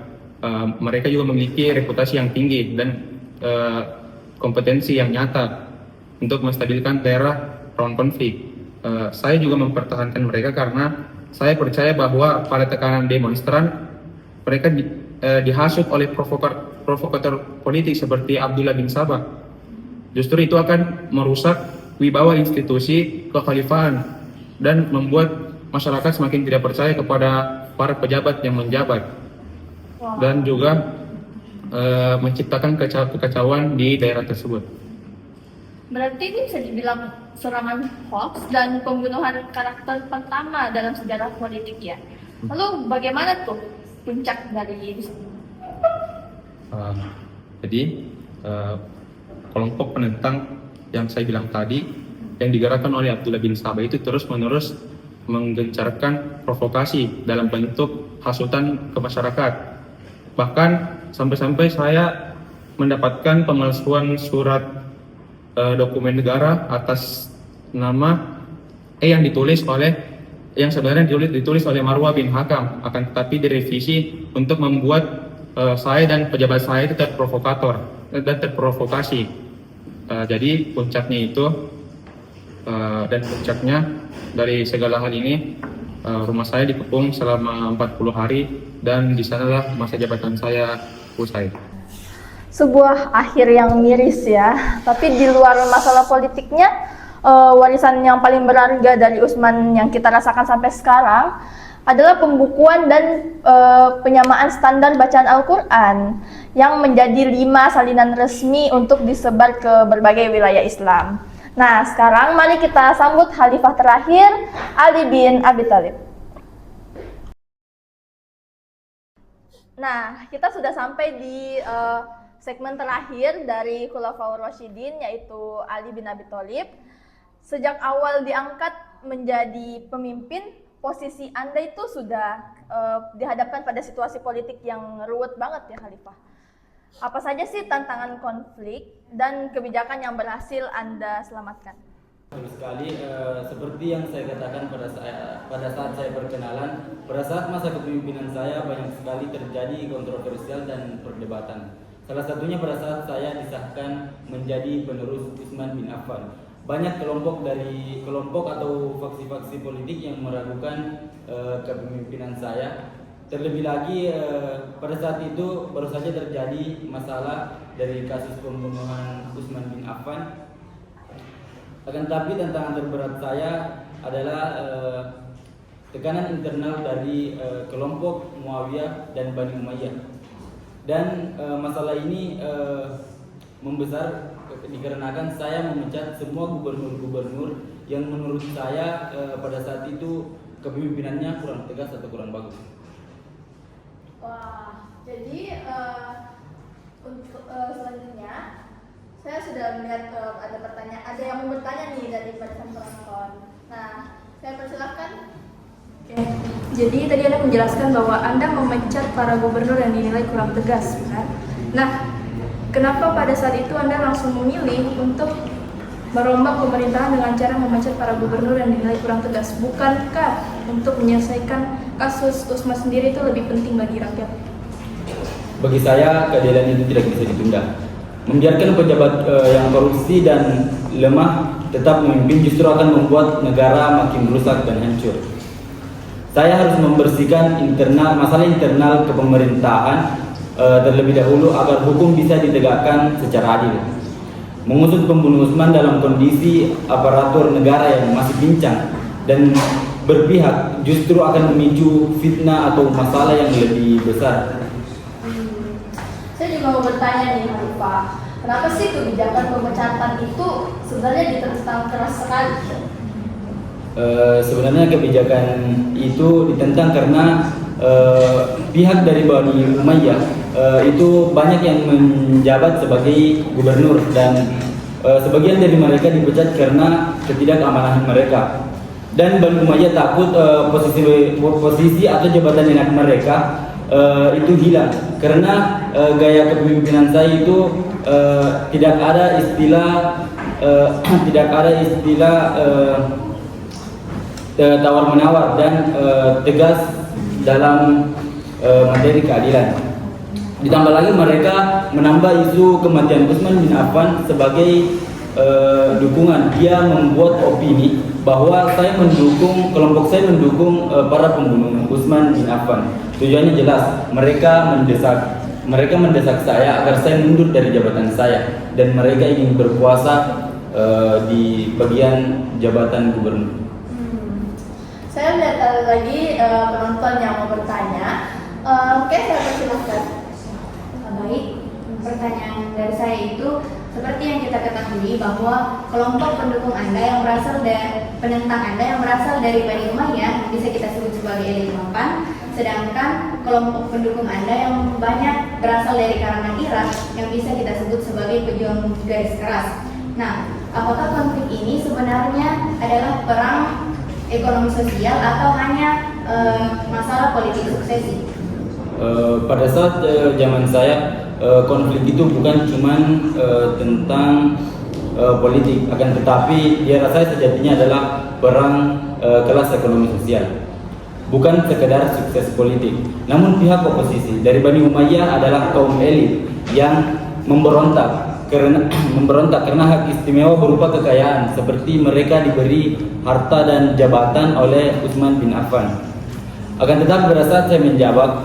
mereka juga memiliki reputasi yang tinggi dan kompetensi yang nyata untuk menstabilkan daerah rawan konflik. Saya juga mempertahankan mereka karena saya percaya bahwa pada tekanan demonstran mereka dihasut oleh provokator politik seperti Abdullah bin Sabah. Justru itu akan merusak wibawa institusi kekhalifahan dan membuat masyarakat semakin tidak percaya kepada para pejabat yang menjabat, dan juga menciptakan kekacauan di daerah tersebut. Berarti ini bisa dibilang serangan hoax dan pembunuhan karakter pertama dalam sejarah politik ya. Lalu bagaimana tuh puncak dari ini? Jadi kelompok penentang yang saya bilang tadi yang digerakkan oleh Abdullah bin Sabah itu terus-menerus menggencarkan provokasi dalam bentuk hasutan ke masyarakat. Bahkan sampai-sampai saya mendapatkan pemalsuan surat dokumen negara atas nama yang sebenarnya ditulis oleh Marwah bin Hakam, akan tetapi direvisi untuk membuat saya dan pejabat saya itu terprovokasi. Jadi puncaknya itu dan puncaknya dari segala hal ini, rumah saya dikepung selama 40 hari dan di sanalah masa jabatan saya usai. Sebuah akhir yang miris ya, tapi di luar masalah politiknya, warisan yang paling berharga dari Utsman yang kita rasakan sampai sekarang adalah pembukuan dan penyamaan standar bacaan Al-Quran yang menjadi 5 salinan resmi untuk disebar ke berbagai wilayah Islam. Nah, sekarang mari kita sambut Khalifah terakhir, Ali bin Abi Thalib. Nah, kita sudah sampai di segmen terakhir dari Khulafaur Rasyidin, yaitu Ali bin Abi Thalib. Sejak awal diangkat menjadi pemimpin, posisi Anda itu sudah dihadapkan pada situasi politik yang ruwet banget ya Khalifah. Apa saja sih tantangan konflik dan kebijakan yang berhasil Anda selamatkan? Betul sekali, seperti yang saya katakan pada saat saya perkenalan, pada saat masa kepemimpinan saya banyak sekali terjadi kontroversial dan perdebatan. Salah satunya pada saat saya disahkan menjadi penerus Utsman bin Affan. banyak kelompok atau faksi-faksi politik yang meragukan kepemimpinan saya. Terlebih lagi pada saat itu baru saja terjadi masalah dari kasus pembunuhan Utsman bin Affan. Akan tetapi tantangan terberat saya adalah tekanan internal dari kelompok Muawiyah dan Bani Umayyah. Dan masalah ini membesar dikarenakan saya memecat semua gubernur-gubernur yang menurut saya pada saat itu kepemimpinannya kurang tegas atau kurang bagus. Wah, jadi untuk selanjutnya saya sudah melihat ada yang mau bertanya nih dari barisan penonton. Nah, saya persilahkan. Oke. Jadi tadi Anda menjelaskan bahwa Anda memecat para gubernur yang dinilai kurang tegas, benar? Nah, kenapa pada saat itu Anda langsung memilih untuk merombak pemerintahan dengan cara memecat para gubernur yang dinilai kurang tegas? Bukankah untuk menyelesaikan kasus Utsman sendiri itu lebih penting bagi rakyat? Bagi saya, keadilan itu tidak bisa ditunda. Membiarkan pejabat yang korupsi dan lemah tetap memimpin justru akan membuat negara makin rusak dan hancur. Saya harus membersihkan masalah internal kepemerintahan terlebih dahulu agar hukum bisa ditegakkan secara adil. Mengusut pembunuh Utsman dalam kondisi aparatur negara yang masih pincang dan berpihak justru akan memicu fitnah atau masalah yang lebih besar. Saya juga mau bertanya nih, Pak, kenapa sih kebijakan pemecatan itu sebenarnya ditentang keras sekali? Sebenarnya kebijakan itu ditentang karena pihak dari Bani Umayyah itu banyak yang menjabat sebagai gubernur dan sebagian dari mereka dipecat karena ketidakamanan mereka. Dan Bani Umayyah takut posisi atau jabatan enak mereka itu hilang karena gaya kepemimpinan saya itu tidak ada istilah tawar menawar dan tegas dalam materi keadilan. Ditambah lagi mereka menambah isu kematian Utsman bin Affan sebagai dukungan. Dia membuat opini bahwa kelompok saya mendukung para pembunuh Utsman bin Affan. Tujuannya jelas, mereka mendesak saya agar saya mundur dari jabatan saya dan mereka ingin berkuasa di bagian jabatan gubernur. Saya lihat ada lagi penonton yang mau bertanya. Oke, saya persilahkan. Baik, pertanyaan dari saya itu seperti yang kita ketahui bahwa kelompok pendukung Anda yang berasal dari penentang Anda yang berasal dari Bani Umayyah bisa kita sebut sebagai elit mapan, sedangkan kelompok pendukung Anda yang banyak berasal dari kalangan Irak yang bisa kita sebut sebagai pejuang garis keras. Nah, apakah konflik ini sebenarnya adalah perang ekonomi sosial atau hanya masalah politik suksesi? Pada saat zaman saya konflik itu bukan cuma tentang politik, akan tetapi dia rasanya sejatinya adalah perang kelas ekonomi sosial, bukan sekedar sukses politik. Namun pihak oposisi dari Bani Umayyah adalah kaum elit yang memberontak karena hak istimewa berupa kekayaan, seperti mereka diberi harta dan jabatan oleh Utsman bin Affan. Akan tetapi pada saat saya menjabat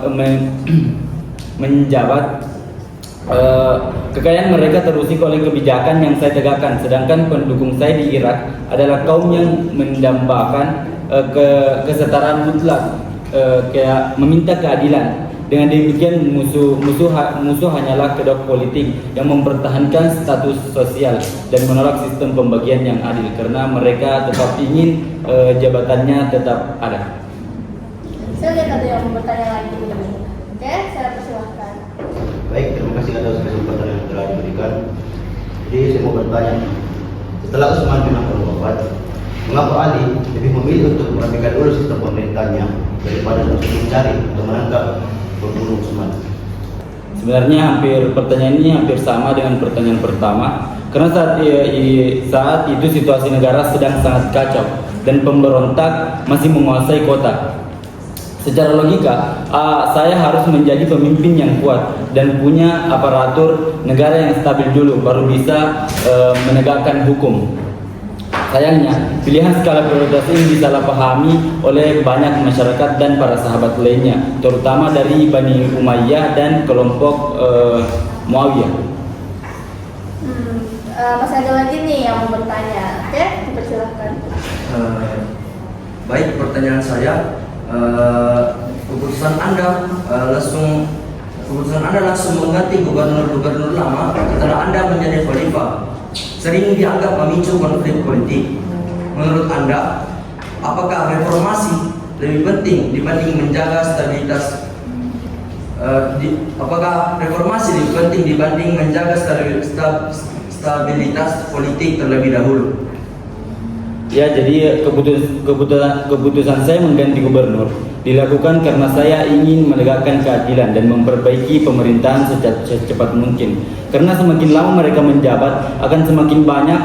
kekayaan mereka terusik oleh kebijakan yang saya tegakkan, sedangkan pendukung saya di Irak adalah kaum yang mendambakan kesetaraan mutlak, kayak meminta keadilan. Dengan demikian musuh hanyalah kedok politik yang mempertahankan status sosial dan menolak sistem pembagian yang adil karena mereka tetap ingin jabatannya tetap ada. Saya lihat ada yang mau bertanya lagi. Oke, saya persilahkan. Baik, terima kasih atas kesempatan yang telah diberikan. Jadi saya mau bertanya, setelah Utsman bin Affan wafat, mengapa Ali lebih memilih untuk merapikan dulu sistem pemerintahnya daripada langsung mencari atau menangkap pembunuh Utsman? Sebenarnya pertanyaan ini hampir sama dengan pertanyaan pertama, karena saat itu situasi negara sedang sangat kacau dan pemberontak masih menguasai kota. Secara logika, saya harus menjadi pemimpin yang kuat dan punya aparatur negara yang stabil dulu, baru bisa menegakkan hukum. Sayangnya, pilihan skala prioritas ini disalahpahami oleh banyak masyarakat dan para sahabat lainnya, terutama dari Bani Umayyah dan kelompok Muawiyah. Masih ada lagi nih yang mau bertanya. Oke, dipersilahkan. Baik, pertanyaan saya, keputusan Anda langsung mengganti gubernur-gubernur lama setelah Anda menjadi khalifah sering dianggap memicu konflik politik. Menurut Anda, apakah reformasi lebih penting dibanding menjaga stabilitas? Apakah reformasi lebih penting dibanding menjaga stabilitas politik terlebih dahulu? Ya, jadi keputusan saya mengganti gubernur dilakukan karena saya ingin menegakkan keadilan dan memperbaiki pemerintahan secepat mungkin. Karena semakin lama mereka menjabat, akan semakin banyak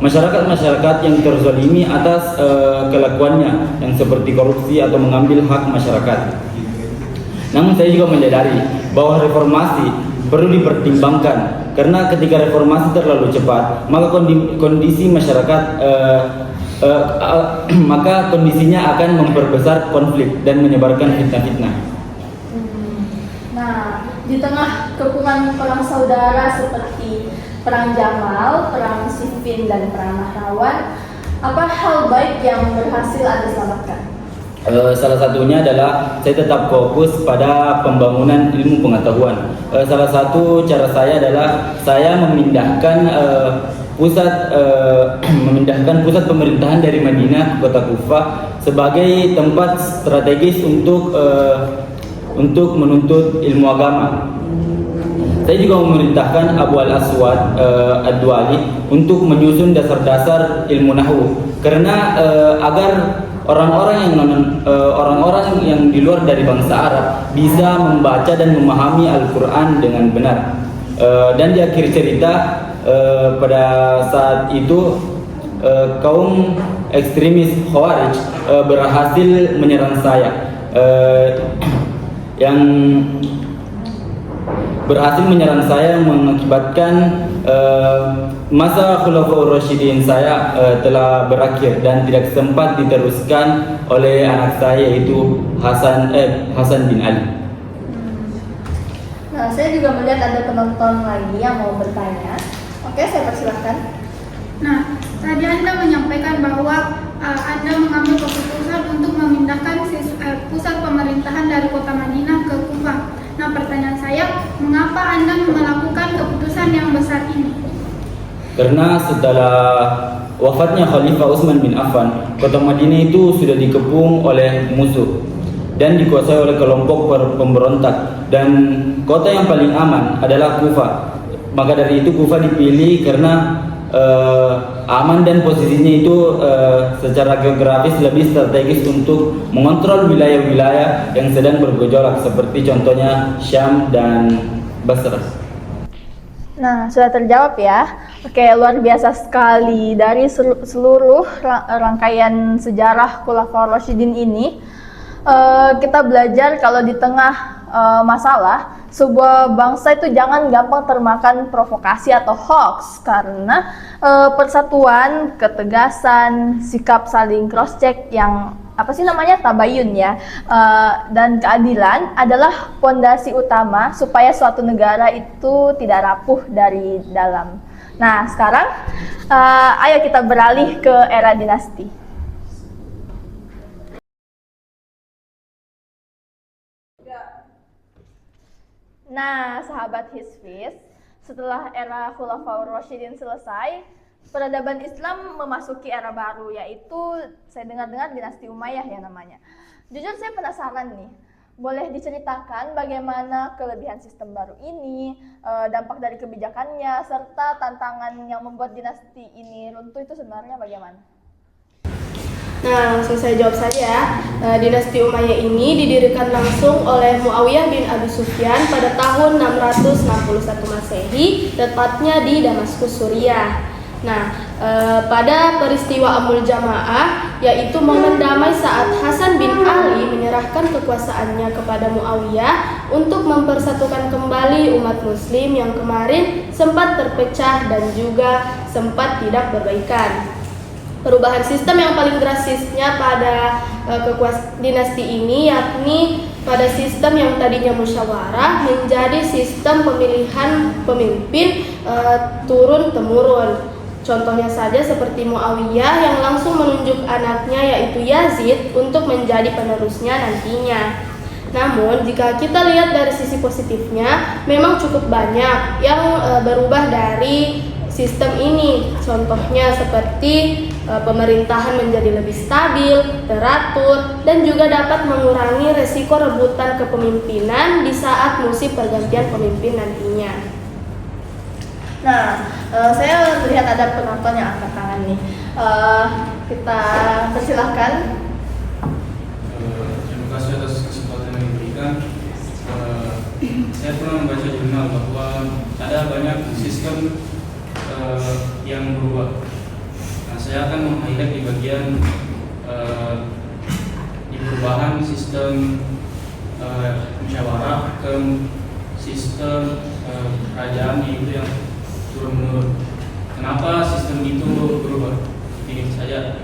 masyarakat yang terzalimi atas kelakuannya yang seperti korupsi atau mengambil hak masyarakat. Namun saya juga menyadari bahwa reformasi perlu dipertimbangkan karena ketika reformasi terlalu cepat, maka kondisi masyarakat maka kondisinya akan memperbesar konflik dan menyebarkan fitnah-fitnah. Nah, di tengah kepungan perang saudara seperti perang Jamal, perang Siffin, dan perang Nahrawan, apa hal baik yang berhasil Anda selamatkan? Salah satunya adalah saya tetap fokus pada pembangunan ilmu pengetahuan. Salah satu cara saya adalah saya memindahkan pusat pemerintahan dari Madinah ke kota Kufah sebagai tempat strategis untuk menuntut ilmu agama. Saya juga memerintahkan Abu Al-Aswad Ad-Duali untuk menyusun dasar-dasar ilmu nahwu karena agar orang-orang yang di luar dari bangsa Arab bisa membaca dan memahami Al-Quran dengan benar. Dan di akhir cerita pada saat itu kaum ekstremis Khawarij berhasil menyerang saya, yang mengakibatkan masa Khulafaur Rasyidin saya telah berakhir dan tidak sempat diteruskan oleh anak saya yaitu Hasan bin Ali. Nah, saya juga melihat ada penonton lagi yang mau bertanya. Oke, saya persilahkan. Nah, tadi Anda menyampaikan bahwa Anda mengambil keputusan untuk memindahkan pusat pemerintahan dari kota Madinah ke Kufah. Nah, pertanyaan saya, mengapa Anda melakukan keputusan yang besar ini? Karena setelah wafatnya Khalifah Utsman bin Affan, kota Madinah itu sudah dikepung oleh musuh dan dikuasai oleh kelompok pemberontak, dan kota yang paling aman adalah Kufah. Maka dari itu Kufah dipilih karena aman dan posisinya itu secara geografis lebih strategis untuk mengontrol wilayah-wilayah yang sedang bergejolak seperti contohnya Syam dan Basrah. Nah, sudah terjawab ya. Oke, luar biasa sekali dari seluruh rangkaian sejarah Khulafaur Rasyidin ini. Kita belajar kalau di tengah masalah, sebuah bangsa itu jangan gampang termakan provokasi atau hoax, karena persatuan, ketegasan, sikap saling cross check yang tabayun ya, dan keadilan adalah pondasi utama supaya suatu negara itu tidak rapuh dari dalam. Nah, sekarang ayo kita beralih ke era dinasti. Nah, sahabat Hisfiz, setelah era Khulafaur Rasyidin selesai, peradaban Islam memasuki era baru, yaitu saya dengar-dengar dinasti Umayyah ya namanya. Jujur saya penasaran nih, boleh diceritakan bagaimana kelebihan sistem baru ini, dampak dari kebijakannya, serta tantangan yang membuat dinasti ini runtuh itu sebenarnya bagaimana? Nah, langsung saya jawab saja. Dinasti Umayyah ini didirikan langsung oleh Muawiyah bin Abi Sufyan pada tahun 661 Masehi, tepatnya di Damaskus, Suriah. Nah, pada peristiwa Amul Jamaah, yaitu momen damai saat Hasan bin Ali menyerahkan kekuasaannya kepada Muawiyah untuk mempersatukan kembali umat muslim yang kemarin sempat terpecah dan juga sempat tidak berbaikan. Perubahan sistem yang paling drastisnya pada dinasti ini yakni pada sistem yang tadinya musyawarah menjadi sistem pemilihan pemimpin turun-temurun. Contohnya saja seperti Muawiyah yang langsung menunjuk anaknya yaitu Yazid untuk menjadi penerusnya nantinya. Namun jika kita lihat dari sisi positifnya, memang cukup banyak yang berubah dari sistem ini. Contohnya seperti pemerintahan menjadi lebih stabil, teratur, dan juga dapat mengurangi resiko rebutan kepemimpinan di saat musim pergantian pemimpin nantinya. Nah, saya melihat ada penonton yang angkat tangan nih. Kita persilahkan. Terima kasih atas kesempatan yang diberikan. Saya pernah membaca jurnal bahwa ada banyak sistem yang berubah. Nah, saya akan meng-highlight di bagian di perubahan sistem musyawarah ke sistem kerajaan itu yang turun-menurun. Kenapa sistem itu berubah? Ini saja.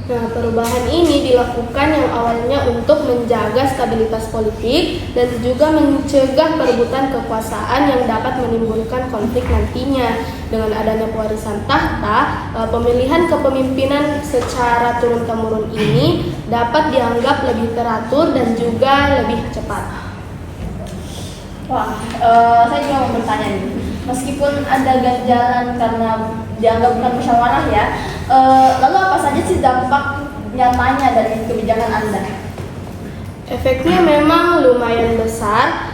Nah, perubahan ini dilakukan yang awalnya untuk menjaga stabilitas politik dan juga mencegah perebutan kekuasaan yang dapat menimbulkan konflik nantinya. Dengan adanya pewarisan tahta, pemilihan kepemimpinan secara turun-temurun ini dapat dianggap lebih teratur dan juga lebih cepat. Wah, saya juga mau bertanya nih. Meskipun ada ganjalan karena dianggap bukan musyawarah ya, lalu apa saja sih dampak nyatanya dari kebijakan Anda? Efeknya memang lumayan besar,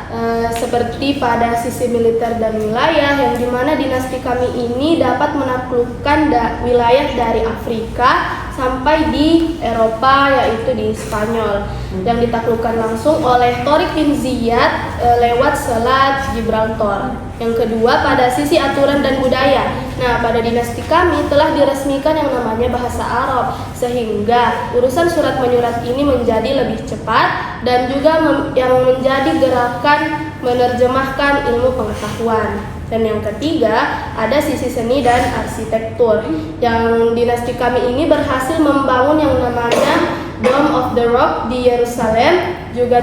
seperti pada sisi militer dan wilayah, yang dimana dinasti kami ini dapat menaklukkan wilayah dari Afrika sampai di Eropa, yaitu di Spanyol, yang ditaklukkan langsung oleh Tariq bin Ziyad lewat Selat Gibraltar. Yang kedua, pada sisi aturan dan budaya. Nah, pada dinasti kami telah diresmikan yang namanya bahasa Arab, sehingga urusan surat menyurat ini menjadi lebih cepat dan juga yang menjadi gerakan menerjemahkan ilmu pengetahuan. Dan yang ketiga, ada sisi seni dan arsitektur, yang dinasti kami ini berhasil membangun yang namanya Dome of the Rock di Yerusalem, juga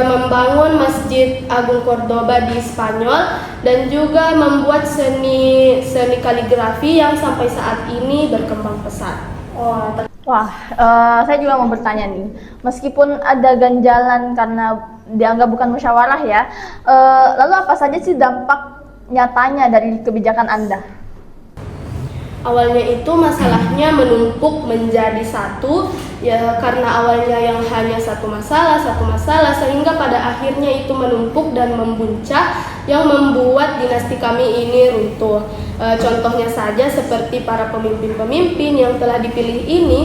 membangun Masjid Agung Cordoba di Spanyol, dan juga membuat seni kaligrafi yang sampai saat ini berkembang pesat. Wah, saya juga mau bertanya nih. Meskipun ada ganjalan karena dianggap bukan musyawarah ya, lalu apa saja sih dampak nyatanya dari kebijakan Anda? Awalnya itu masalahnya menumpuk menjadi satu, ya karena awalnya yang hanya satu masalah sehingga pada akhirnya itu menumpuk dan membuncah yang membuat dinasti kami ini runtuh. Contohnya saja seperti para pemimpin-pemimpin yang telah dipilih ini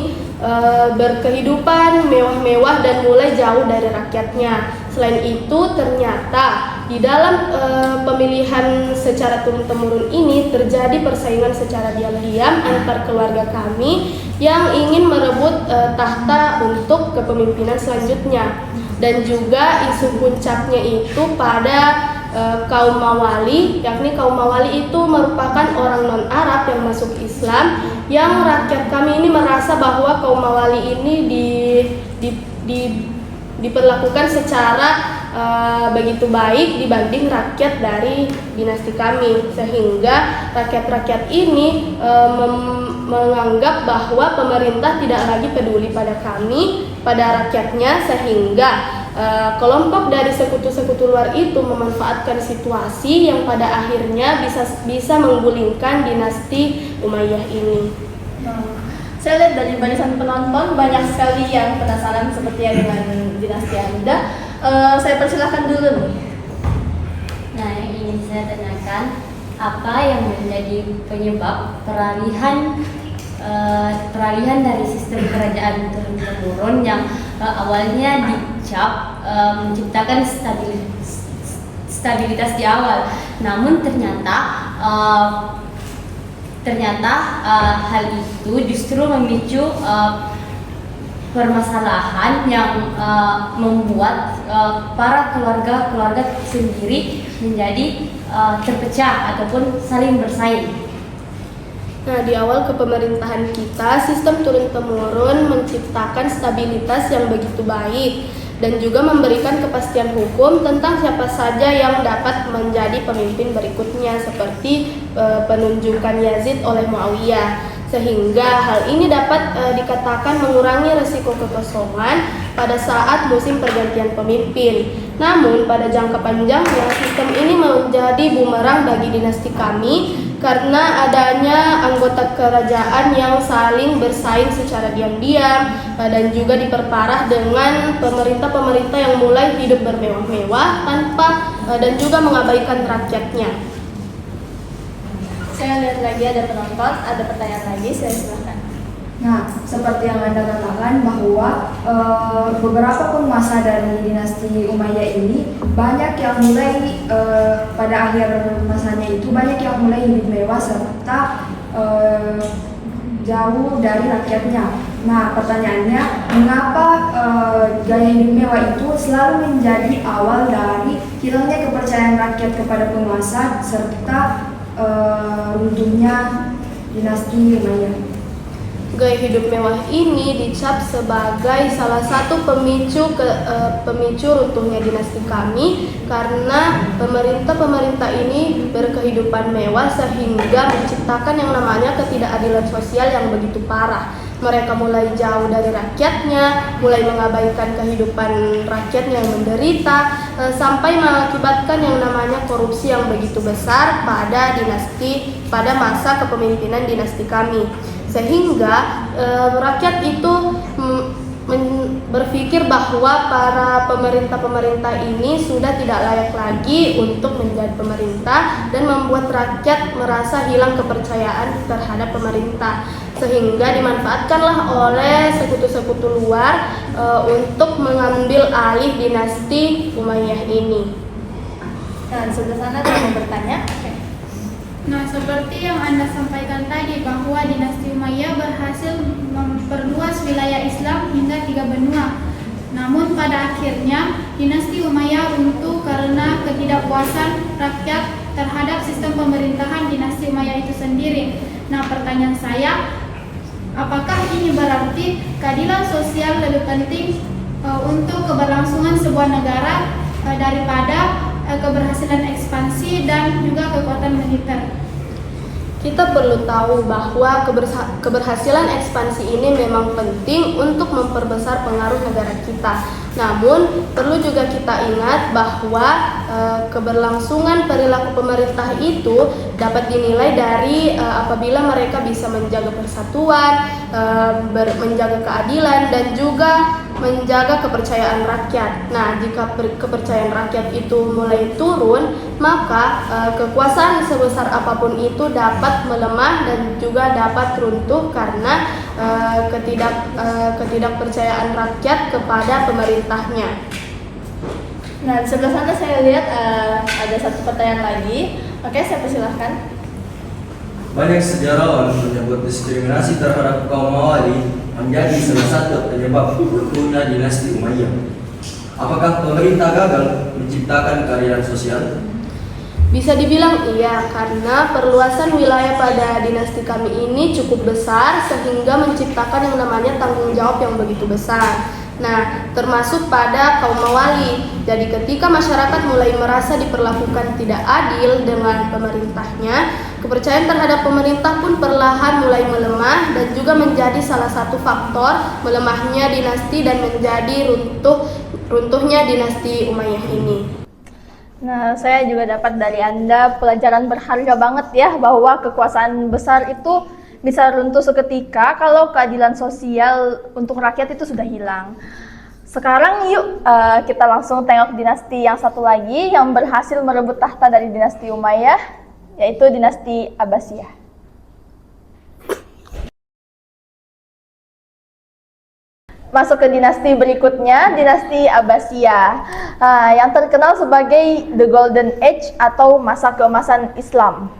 berkehidupan mewah-mewah dan mulai jauh dari rakyatnya. Selain itu, ternyata di dalam pemilihan secara turun-temurun ini terjadi persaingan secara diam-diam antar keluarga kami yang ingin merebut tahta untuk kepemimpinan selanjutnya. Dan juga isu puncaknya itu pada kaum Mawali, yakni kaum Mawali itu merupakan orang non-Arab yang masuk Islam, yang rakyat kami ini merasa bahwa kaum Mawali ini diperlakukan secara begitu baik dibanding rakyat dari dinasti kami, sehingga rakyat-rakyat ini menganggap bahwa pemerintah tidak lagi peduli pada kami, pada rakyatnya, sehingga kelompok dari sekutu-sekutu luar itu memanfaatkan situasi yang pada akhirnya bisa menggulingkan dinasti Umayyah ini. Saya lihat dari barisan penonton banyak sekali yang penasaran seperti yang dengan dinasti Anda. Saya persilahkan dulu nih. Nah, yang ingin saya tanyakan, apa yang menjadi penyebab peralihan dari sistem kerajaan turun-temurun yang awalnya dicap menciptakan stabilitas di awal, namun ternyata hal itu justru memicu permasalahan yang membuat para keluarga sendiri menjadi terpecah ataupun saling bersaing. Nah, di awal kepemerintahan kita, sistem turun-temurun menciptakan stabilitas yang begitu baik dan juga memberikan kepastian hukum tentang siapa saja yang dapat menjadi pemimpin berikutnya seperti penunjukan Yazid oleh Muawiyah. Sehingga hal ini dapat dikatakan mengurangi resiko kekosongan pada saat musim pergantian pemimpin. Namun pada jangka panjangnya sistem ini menjadi bumerang bagi dinasti kami karena adanya anggota kerajaan yang saling bersaing secara diam-diam dan juga diperparah dengan pemerintah-pemerintah yang mulai hidup bermewah-mewah tanpa dan juga mengabaikan rakyatnya. Saya lihat lagi ada penonton, ada pertanyaan lagi, saya silakan. Nah, seperti yang Anda katakan bahwa beberapa penguasa dari dinasti Umayyah ini banyak yang mulai pada akhir masanya itu banyak yang mulai hidup mewah serta jauh dari rakyatnya. Nah, pertanyaannya, mengapa gaya hidup mewah itu selalu menjadi awal dari hilangnya kepercayaan rakyat kepada penguasa serta runtuhnya dinasti Umayyah? Gaya hidup mewah ini dicap sebagai salah satu pemicu runtuhnya dinasti kami karena pemerintah ini berkehidupan mewah sehingga menciptakan yang namanya ketidakadilan sosial yang begitu parah. Mereka mulai jauh dari rakyatnya, mulai mengabaikan kehidupan rakyatnya yang menderita, sampai mengakibatkan yang namanya korupsi yang begitu besar pada masa kepemimpinan dinasti kami. Sehingga rakyat itu berpikir bahwa para pemerintah ini sudah tidak layak lagi untuk menjadi pemerintah dan membuat rakyat merasa hilang kepercayaan terhadap pemerintah, sehingga dimanfaatkanlah oleh sekutu-sekutu luar untuk mengambil alih dinasti Umayyah ini. Nah, sebelah sana ada yang bertanya. Nah, seperti yang Anda sampaikan tadi bahwa dinasti Umayyah berhasil memperluas wilayah Islam hingga 3 benua. Namun pada akhirnya dinasti Umayyah runtuh karena ketidakpuasan rakyat terhadap sistem pemerintahan dinasti Umayyah itu sendiri. Nah, pertanyaan saya, apakah ini berarti keadilan sosial lebih penting untuk keberlangsungan sebuah negara daripada keberhasilan ekspansi dan juga kekuatan militer? Kita perlu tahu bahwa keberhasilan ekspansi ini memang penting untuk memperbesar pengaruh negara kita. Namun, perlu juga kita ingat bahwa keberlangsungan perilaku pemerintah itu dapat dinilai dari apabila mereka bisa menjaga persatuan, menjaga keadilan, dan juga menjaga kepercayaan rakyat. Nah, jika kepercayaan rakyat itu mulai turun, maka kekuasaan sebesar apapun itu dapat melemah dan juga dapat runtuh karena ketidakpercayaan rakyat kepada pemerintahnya. Nah, di sebelah sana saya lihat ada satu pertanyaan lagi. Oke, saya persilahkan. Banyak sejarawan menyebut diskriminasi terhadap kaum Mawali menjadi salah satu penyebab runtuhnya dinasti Umayyah. Apakah pemerintah gagal menciptakan keadilan sosial? Bisa dibilang iya, karena perluasan wilayah pada dinasti kami ini cukup besar sehingga menciptakan yang namanya tanggung jawab yang begitu besar. Nah, termasuk pada kaum Mawali. Jadi ketika masyarakat mulai merasa diperlakukan tidak adil dengan pemerintahnya, kepercayaan terhadap pemerintah pun perlahan mulai melemah dan juga menjadi salah satu faktor melemahnya dinasti dan menjadi runtuhnya dinasti Umayyah ini. Nah, saya juga dapat dari Anda pelajaran berharga banget ya, bahwa kekuasaan besar itu bisa runtuh seketika kalau keadilan sosial untuk rakyat itu sudah hilang. Sekarang yuk kita langsung tengok dinasti yang satu lagi yang berhasil merebut tahta dari dinasti Umayyah, yaitu dinasti Abbasiyah. Masuk ke dinasti berikutnya, dinasti Abbasiyah, yang terkenal sebagai The Golden Age atau masa keemasan Islam.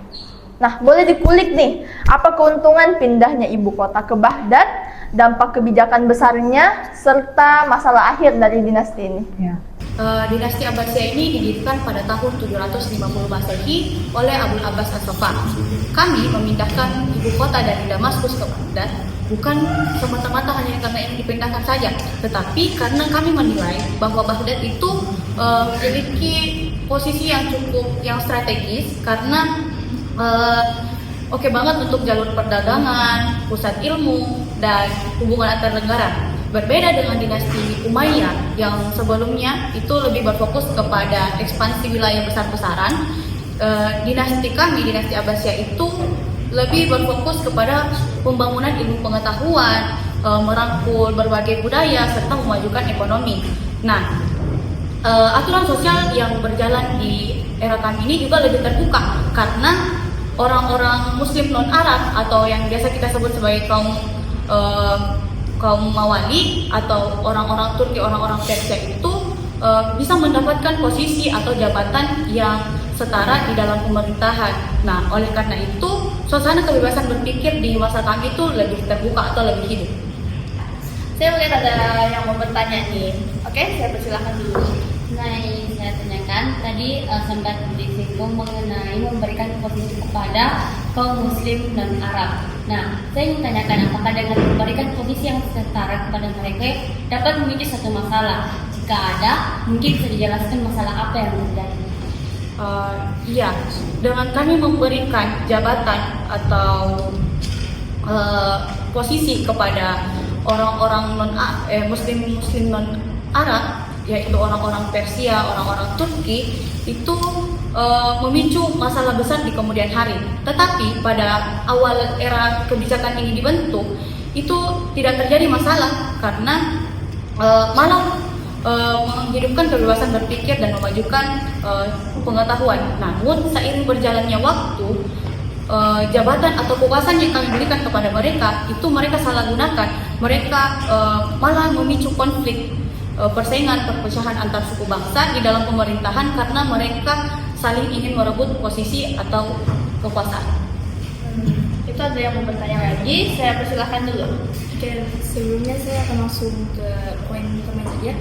Nah, boleh dikulik nih, apa keuntungan pindahnya ibu kota ke Baghdad, dampak kebijakan besarnya, serta masalah akhir dari dinasti ini? Ya. Dinasti Abbasiyah ini didirikan pada tahun 750 Masehi oleh Abu Abbas As-Saffah. Kami memindahkan ibu kota dari Damaskus ke Baghdad bukan semata-mata hanya karena ingin dipindahkan saja, tetapi karena kami menilai bahwa Baghdad itu memiliki posisi yang strategis karena oke banget untuk jalur perdagangan, pusat ilmu, dan hubungan antar negara. Berbeda dengan dinasti Umayyah yang sebelumnya itu lebih berfokus kepada ekspansi wilayah besar-besaran, dinasti kami, dinasti Abbasiyah itu lebih berfokus kepada pembangunan ilmu pengetahuan, merangkul berbagai budaya, serta memajukan ekonomi. Nah, aturan sosial yang berjalan di era kami ini juga lebih terbuka karena orang-orang Muslim non-Arab atau yang biasa kita sebut sebagai kaum Mawali atau orang-orang Turki, orang-orang Persia itu bisa mendapatkan posisi atau jabatan yang setara di dalam pemerintahan. Nah, oleh karena itu, suasana kebebasan berpikir di masa kami itu lebih terbuka atau lebih hidup. Saya melihat ada yang mau bertanya nih. Oke, saya persilahkan dulu. Nah, yang saya tanyakan tadi sempat disinggung mengenai memberikan posisi kepada kaum Muslim dan Arab. Nah, saya ingin tanyakan apakah dengan memberikan posisi yang setara kepada mereka dapat memicu satu masalah? Jika ada, mungkin bisa dijelaskan masalah apa yang terjadi? Iya, dengan kami memberikan jabatan atau posisi kepada orang-orang Muslim non Arab, yaitu orang-orang Persia, orang-orang Turki, itu memicu masalah besar di kemudian hari. Tetapi pada awal era kebijakan ini dibentuk, itu tidak terjadi masalah karena malah menghidupkan kebebasan berpikir dan memajukan pengetahuan. Namun seiring berjalannya waktu, jabatan atau kekuasaan yang kami berikan kepada mereka itu mereka salah gunakan. Mereka malah memicu konflik, persaingan, perpecahan antar suku bangsa di dalam pemerintahan karena mereka saling ingin merebut posisi atau kekuasaan. Itu ada yang mau bertanya lagi, saya persilahkan dulu. Oke, sebelumnya saya akan langsung ke poin saja.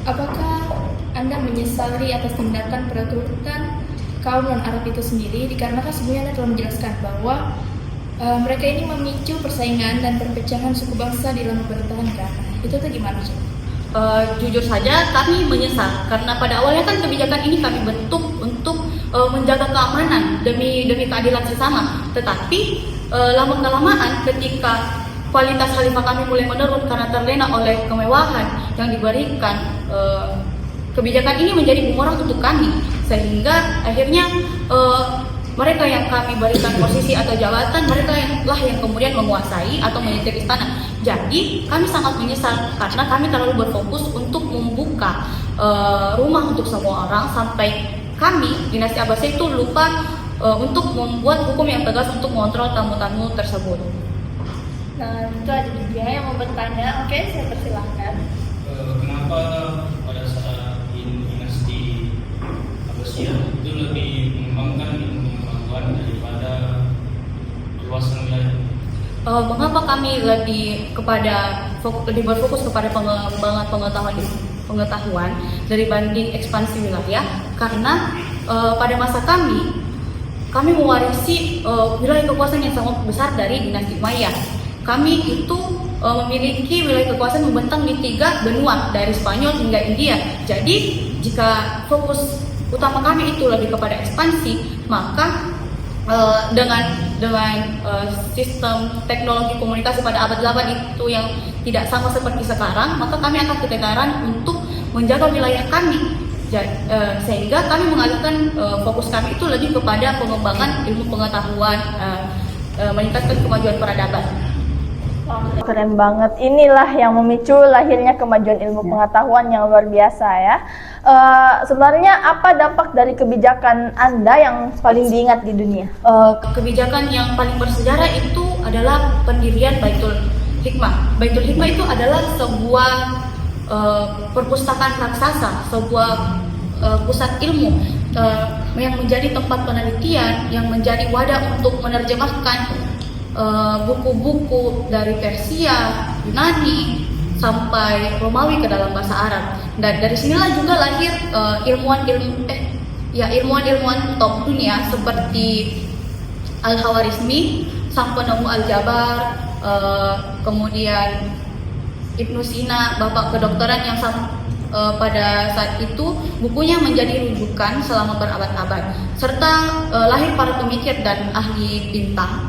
Apakah Anda menyesali atas tindakan perekrutan kaum non-Arab itu sendiri? Dikarenakan sebelumnya Anda telah menjelaskan bahwa mereka ini memicu persaingan dan perpecahan suku bangsa di dalam pemerintahan kan? Itu tuh gimana sih? Jujur saja kami menyesal karena pada awalnya kan kebijakan ini kami bentuk untuk menjaga keamanan demi keadilan sesama. Tetapi lama-kelamaan ketika kualitas khalifah kami mulai menurun karena terlena oleh kemewahan yang diberikan, kebijakan ini menjadi bumerang untuk kami, sehingga akhirnya mereka yang kami berikan posisi atau jabatan, mereka yang kemudian menguasai atau menyetir istana. Jadi kami sangat menyesal karena kami terlalu berfokus untuk membuka rumah untuk semua orang sampai kami dinasti Abbasiyah itu lupa untuk membuat hukum yang tegas untuk mengontrol tamu-tamu tersebut. Nah, itu ada juga yang mau bertanya. Oke, saya persilahkan. Kenapa pada saat dinasti Abbasiyah itu lebih mengembangkan ilmu pengetahuan daripada luasan wilayah? Mengapa kami lebih berfokus kepada pengembangan pengetahuan dibanding ekspansi wilayah? Karena pada masa kami mewarisi wilayah kekuasaan yang sangat besar dari dinasti Umayyah. Kami itu memiliki wilayah kekuasaan membentang di 3 benua dari Spanyol hingga India. Jadi jika fokus utama kami itu lebih kepada ekspansi, maka dengan sistem teknologi komunikasi pada abad 8 itu yang tidak sama seperti sekarang, maka kami akan keteteran untuk menjaga wilayah kami. Sehingga kami mengalihkan fokus kami itu lebih kepada pengembangan ilmu pengetahuan, meningkatkan kemajuan peradaban. Keren banget, inilah yang memicu lahirnya kemajuan ilmu pengetahuan yang luar biasa ya. Sebenarnya apa dampak dari kebijakan Anda yang paling diingat di dunia? Kebijakan yang paling bersejarah itu adalah pendirian Baitul Hikmah. Baitul Hikmah itu adalah sebuah perpustakaan raksasa, sebuah pusat ilmu yang menjadi tempat penelitian, yang menjadi wadah untuk menerjemahkan buku-buku dari Persia, Yunani, sampai Romawi ke dalam bahasa Arab. Dan dari sinilah juga lahir ilmuwan-ilmuwan top dunia seperti Al-Khawarizmi, sang penemu Al-Jabar, kemudian Ibnu Sina, bapak kedokteran yang pada saat itu bukunya menjadi rujukan selama berabad-abad, serta lahir para pemikir dan ahli bintang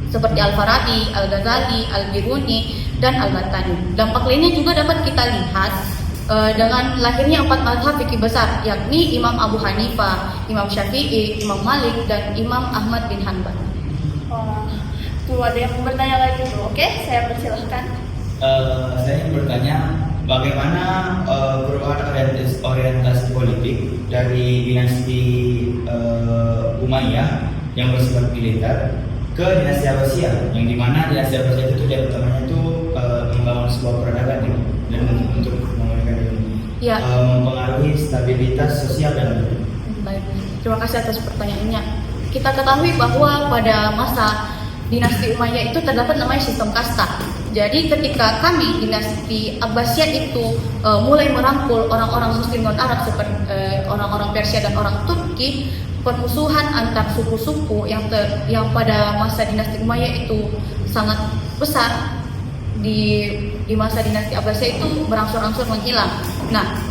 seperti Al-Farabi, Al-Ghazali, Al-Biruni, dan Al-Battani. Dampak lainnya juga dapat kita lihat dengan lahirnya 4 mazhab fikih besar, yakni Imam Abu Hanifah, Imam Syafi'i, Imam Malik, dan Imam Ahmad bin Hanbal. Tuh ada yang bertanya lagi tuh. Oke, saya persilahkan. Saya ingin bertanya, bagaimana perubahan orientasi politik dari dinasti Umayyah yang bersifat militer ke dinasti Abbasiyah, yang dimana dinasti Abbasiyah itu tujuan utamanya itu membangun sebuah peradaban dan untuk mempengaruhi stabilitas sosial dan budaya. Baik, terima kasih atas pertanyaannya. Kita ketahui bahwa pada masa dinasti Umayyah itu terdapat namanya sistem kasta. Jadi ketika kami dinasti Abbasiyah itu mulai merangkul orang-orang Muslim non Arab seperti orang-orang Persia dan orang Turki, permusuhan antar suku-suku yang pada masa dinasti Umayyah itu sangat besar di masa dinasti Abbasiyah itu berangsur-angsur menghilang. Nah,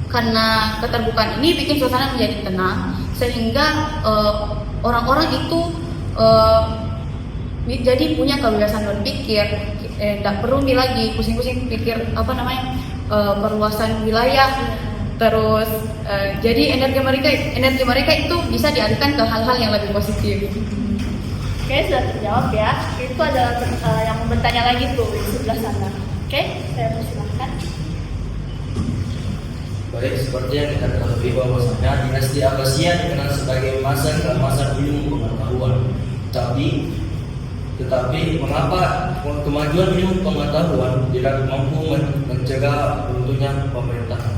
karena keterbukaan ini bikin suasana menjadi tenang, sehingga orang-orang itu jadi punya kebebasan berpikir, tidak perlu lagi pusing-pusing pikir perluasan wilayah, terus jadi energi mereka itu bisa dialihkan ke hal-hal yang lebih positif. Oke, sudah terjawab ya. Itu adalah yang bertanya lagi tuh di sebelah sana. Oke, saya persilahkan. Baik, seperti yang kita ketahui bahwasanya dinasti Abbasiyah dikenal sebagai masa keemasan ilmu pengetahuan. Tetapi mengapa kemajuan ilmu pengetahuan tidak mampu mencegah runtuhnya pemerintahan?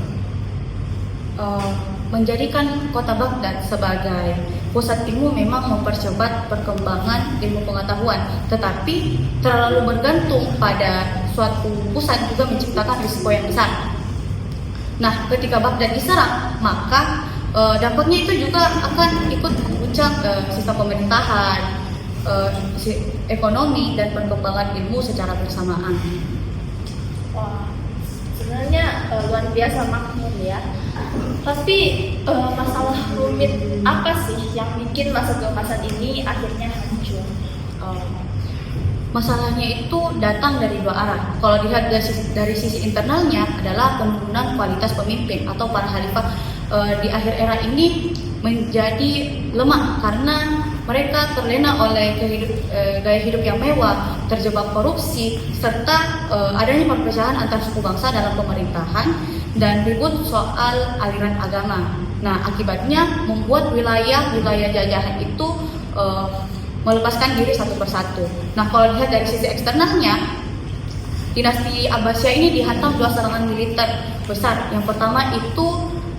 Menjadikan kota Baghdad sebagai pusat ilmu memang mempercepat perkembangan ilmu pengetahuan, tetapi terlalu bergantung pada suatu pusat juga menciptakan risiko yang besar. Nah, ketika Baghdad diserang, maka dampaknya itu juga akan ikut mengguncang sistem pemerintahan, ekonomi, dan perkembangan ilmu secara bersamaan. Wah, sebenarnya luar biasa makmur ya. Tapi masalah rumit apa sih yang bikin masa keemasan ini akhirnya hancur? Masalahnya itu datang dari dua arah. Kalau dilihat dari sisi internalnya adalah penurunan kualitas pemimpin atau para khalifah di akhir era ini menjadi lemah karena mereka terlena oleh gaya hidup yang mewah, terjebak korupsi, serta adanya perpecahan antar suku bangsa dalam pemerintahan dan ribut soal aliran agama. Nah, akibatnya membuat wilayah-wilayah jajahan itu melepaskan diri satu persatu. Nah, kalau lihat dari sisi eksternalnya, dinasti Abbasiyah ini dihantam 2 serangan militer besar. Yang pertama itu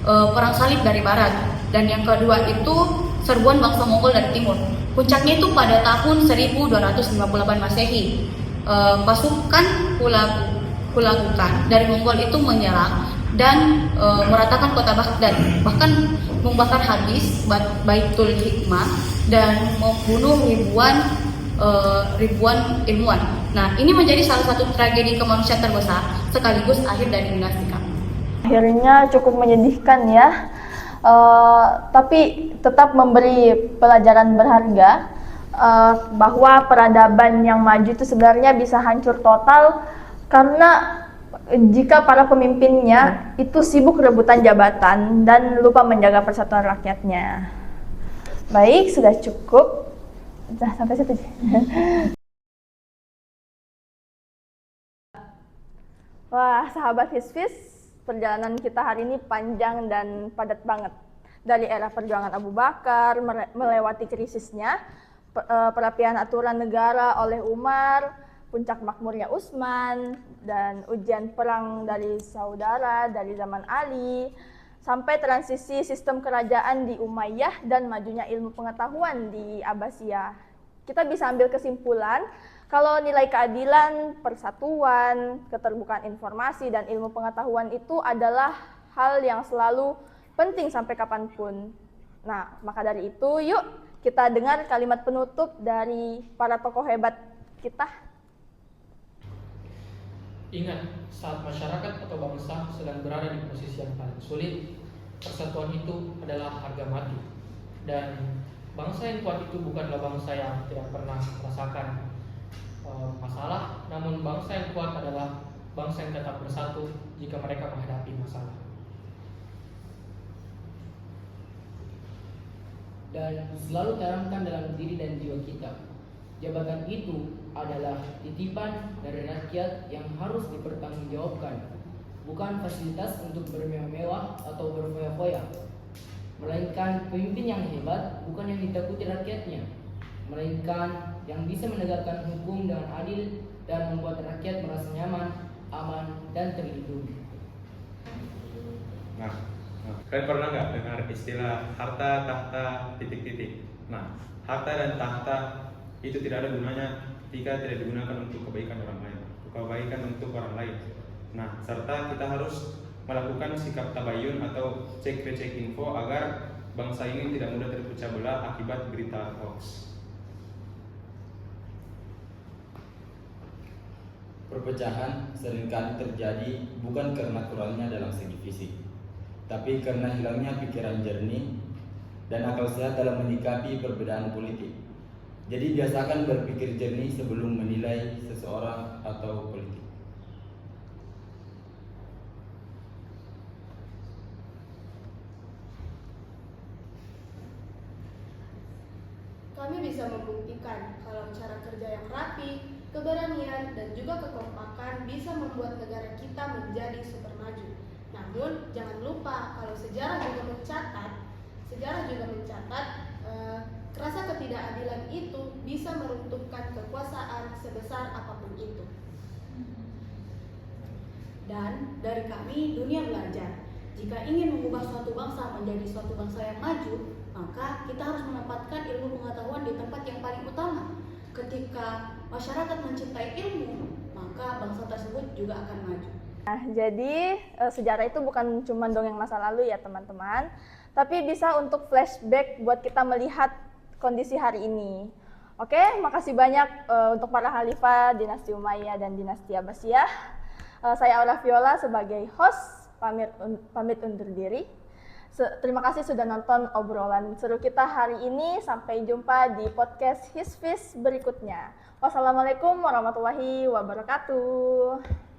perang salib dari barat, dan yang kedua itu serbuan bangsa Mongol dari timur. Puncaknya itu pada tahun 1258 Masehi. Pasukan Hulagukan dari Mongol itu menyerang dan meratakan kota Baghdad, bahkan membakar habis Baitul Hikmah dan membunuh ribuan ilmuwan. Nah, ini menjadi salah satu tragedi kemanusiaan terbesar sekaligus akhir dari dinasti kami. Akhirnya cukup menyedihkan ya, tapi tetap memberi pelajaran berharga bahwa peradaban yang maju itu sebenarnya bisa hancur total karena jika para pemimpinnya itu sibuk rebutan jabatan dan lupa menjaga persatuan rakyatnya. Baik, sudah cukup. Sudah sampai situ. Wah, sahabat Hisfiz, perjalanan kita hari ini panjang dan padat banget. Dari era perjuangan Abu Bakar, melewati krisisnya, perapian aturan negara oleh Umar, puncak makmurnya Utsman, dan ujian perang dari saudara dari zaman Ali, sampai transisi sistem kerajaan di Umayyah dan majunya ilmu pengetahuan di Abbasiyah. Kita bisa ambil kesimpulan Kalau nilai keadilan, persatuan, keterbukaan informasi, dan ilmu pengetahuan itu adalah hal yang selalu penting sampai kapanpun. Nah, maka dari itu, yuk kita dengar kalimat penutup dari para tokoh hebat kita. Ingat, saat masyarakat atau bangsa sedang berada di posisi yang paling sulit, persatuan itu adalah harga mati. Dan bangsa yang kuat itu bukanlah bangsa yang tidak pernah merasakan masalah, namun bangsa yang kuat adalah bangsa yang tetap bersatu jika mereka menghadapi masalah. Dan selalu tanamkan dalam diri dan jiwa kita, jabatan itu adalah titipan dari rakyat yang harus dipertanggungjawabkan, bukan fasilitas untuk bermewah-mewah atau berfoya-foya, melainkan pemimpin yang hebat bukan yang ditakuti rakyatnya, melainkan yang bisa menegakkan hukum dengan adil dan membuat rakyat merasa nyaman, aman, dan terlindungi. Nah, kalian pernah nggak dengar istilah harta, tahta, titik-titik? Nah, harta dan tahta itu tidak ada gunanya jika tidak digunakan untuk kebaikan orang lain, kebaikan untuk orang lain. Nah, serta kita harus melakukan sikap tabayun atau cek recek info agar bangsa ini tidak mudah terpecah belah akibat berita hoax. Perpecahan seringkali terjadi bukan karena kurangnya dalam segi fisik, tapi karena hilangnya pikiran jernih dan akal sehat dalam menyikapi perbedaan politik. Jadi biasakan berpikir jernih sebelum menilai seseorang atau politik. Kami bisa membuktikan kalau cara kerja yang rapi, keberanian, dan juga kekompakan bisa membuat negara kita menjadi super maju. Namun, jangan lupa kalau sejarah juga mencatat rasa ketidakadilan itu bisa meruntuhkan kekuasaan sebesar apapun itu. Dan dari kami, dunia belajar. Jika ingin mengubah suatu bangsa menjadi suatu bangsa yang maju, maka kita harus menempatkan ilmu pengetahuan di tempat yang paling utama. Ketika masyarakat mencintai ilmu, maka bangsa tersebut juga akan maju. Nah, jadi sejarah itu bukan cuma dongeng masa lalu ya teman-teman, tapi bisa untuk flashback buat kita melihat kondisi hari ini. Oke, makasih banyak untuk para khalifah dinasti Umayyah dan dinasti Abbasiyah. Saya Aura Viola sebagai host pamit undur diri. Terima kasih sudah nonton obrolan seru kita hari ini. Sampai jumpa di podcast Hisfiz berikutnya. Wassalamualaikum warahmatullahi wabarakatuh.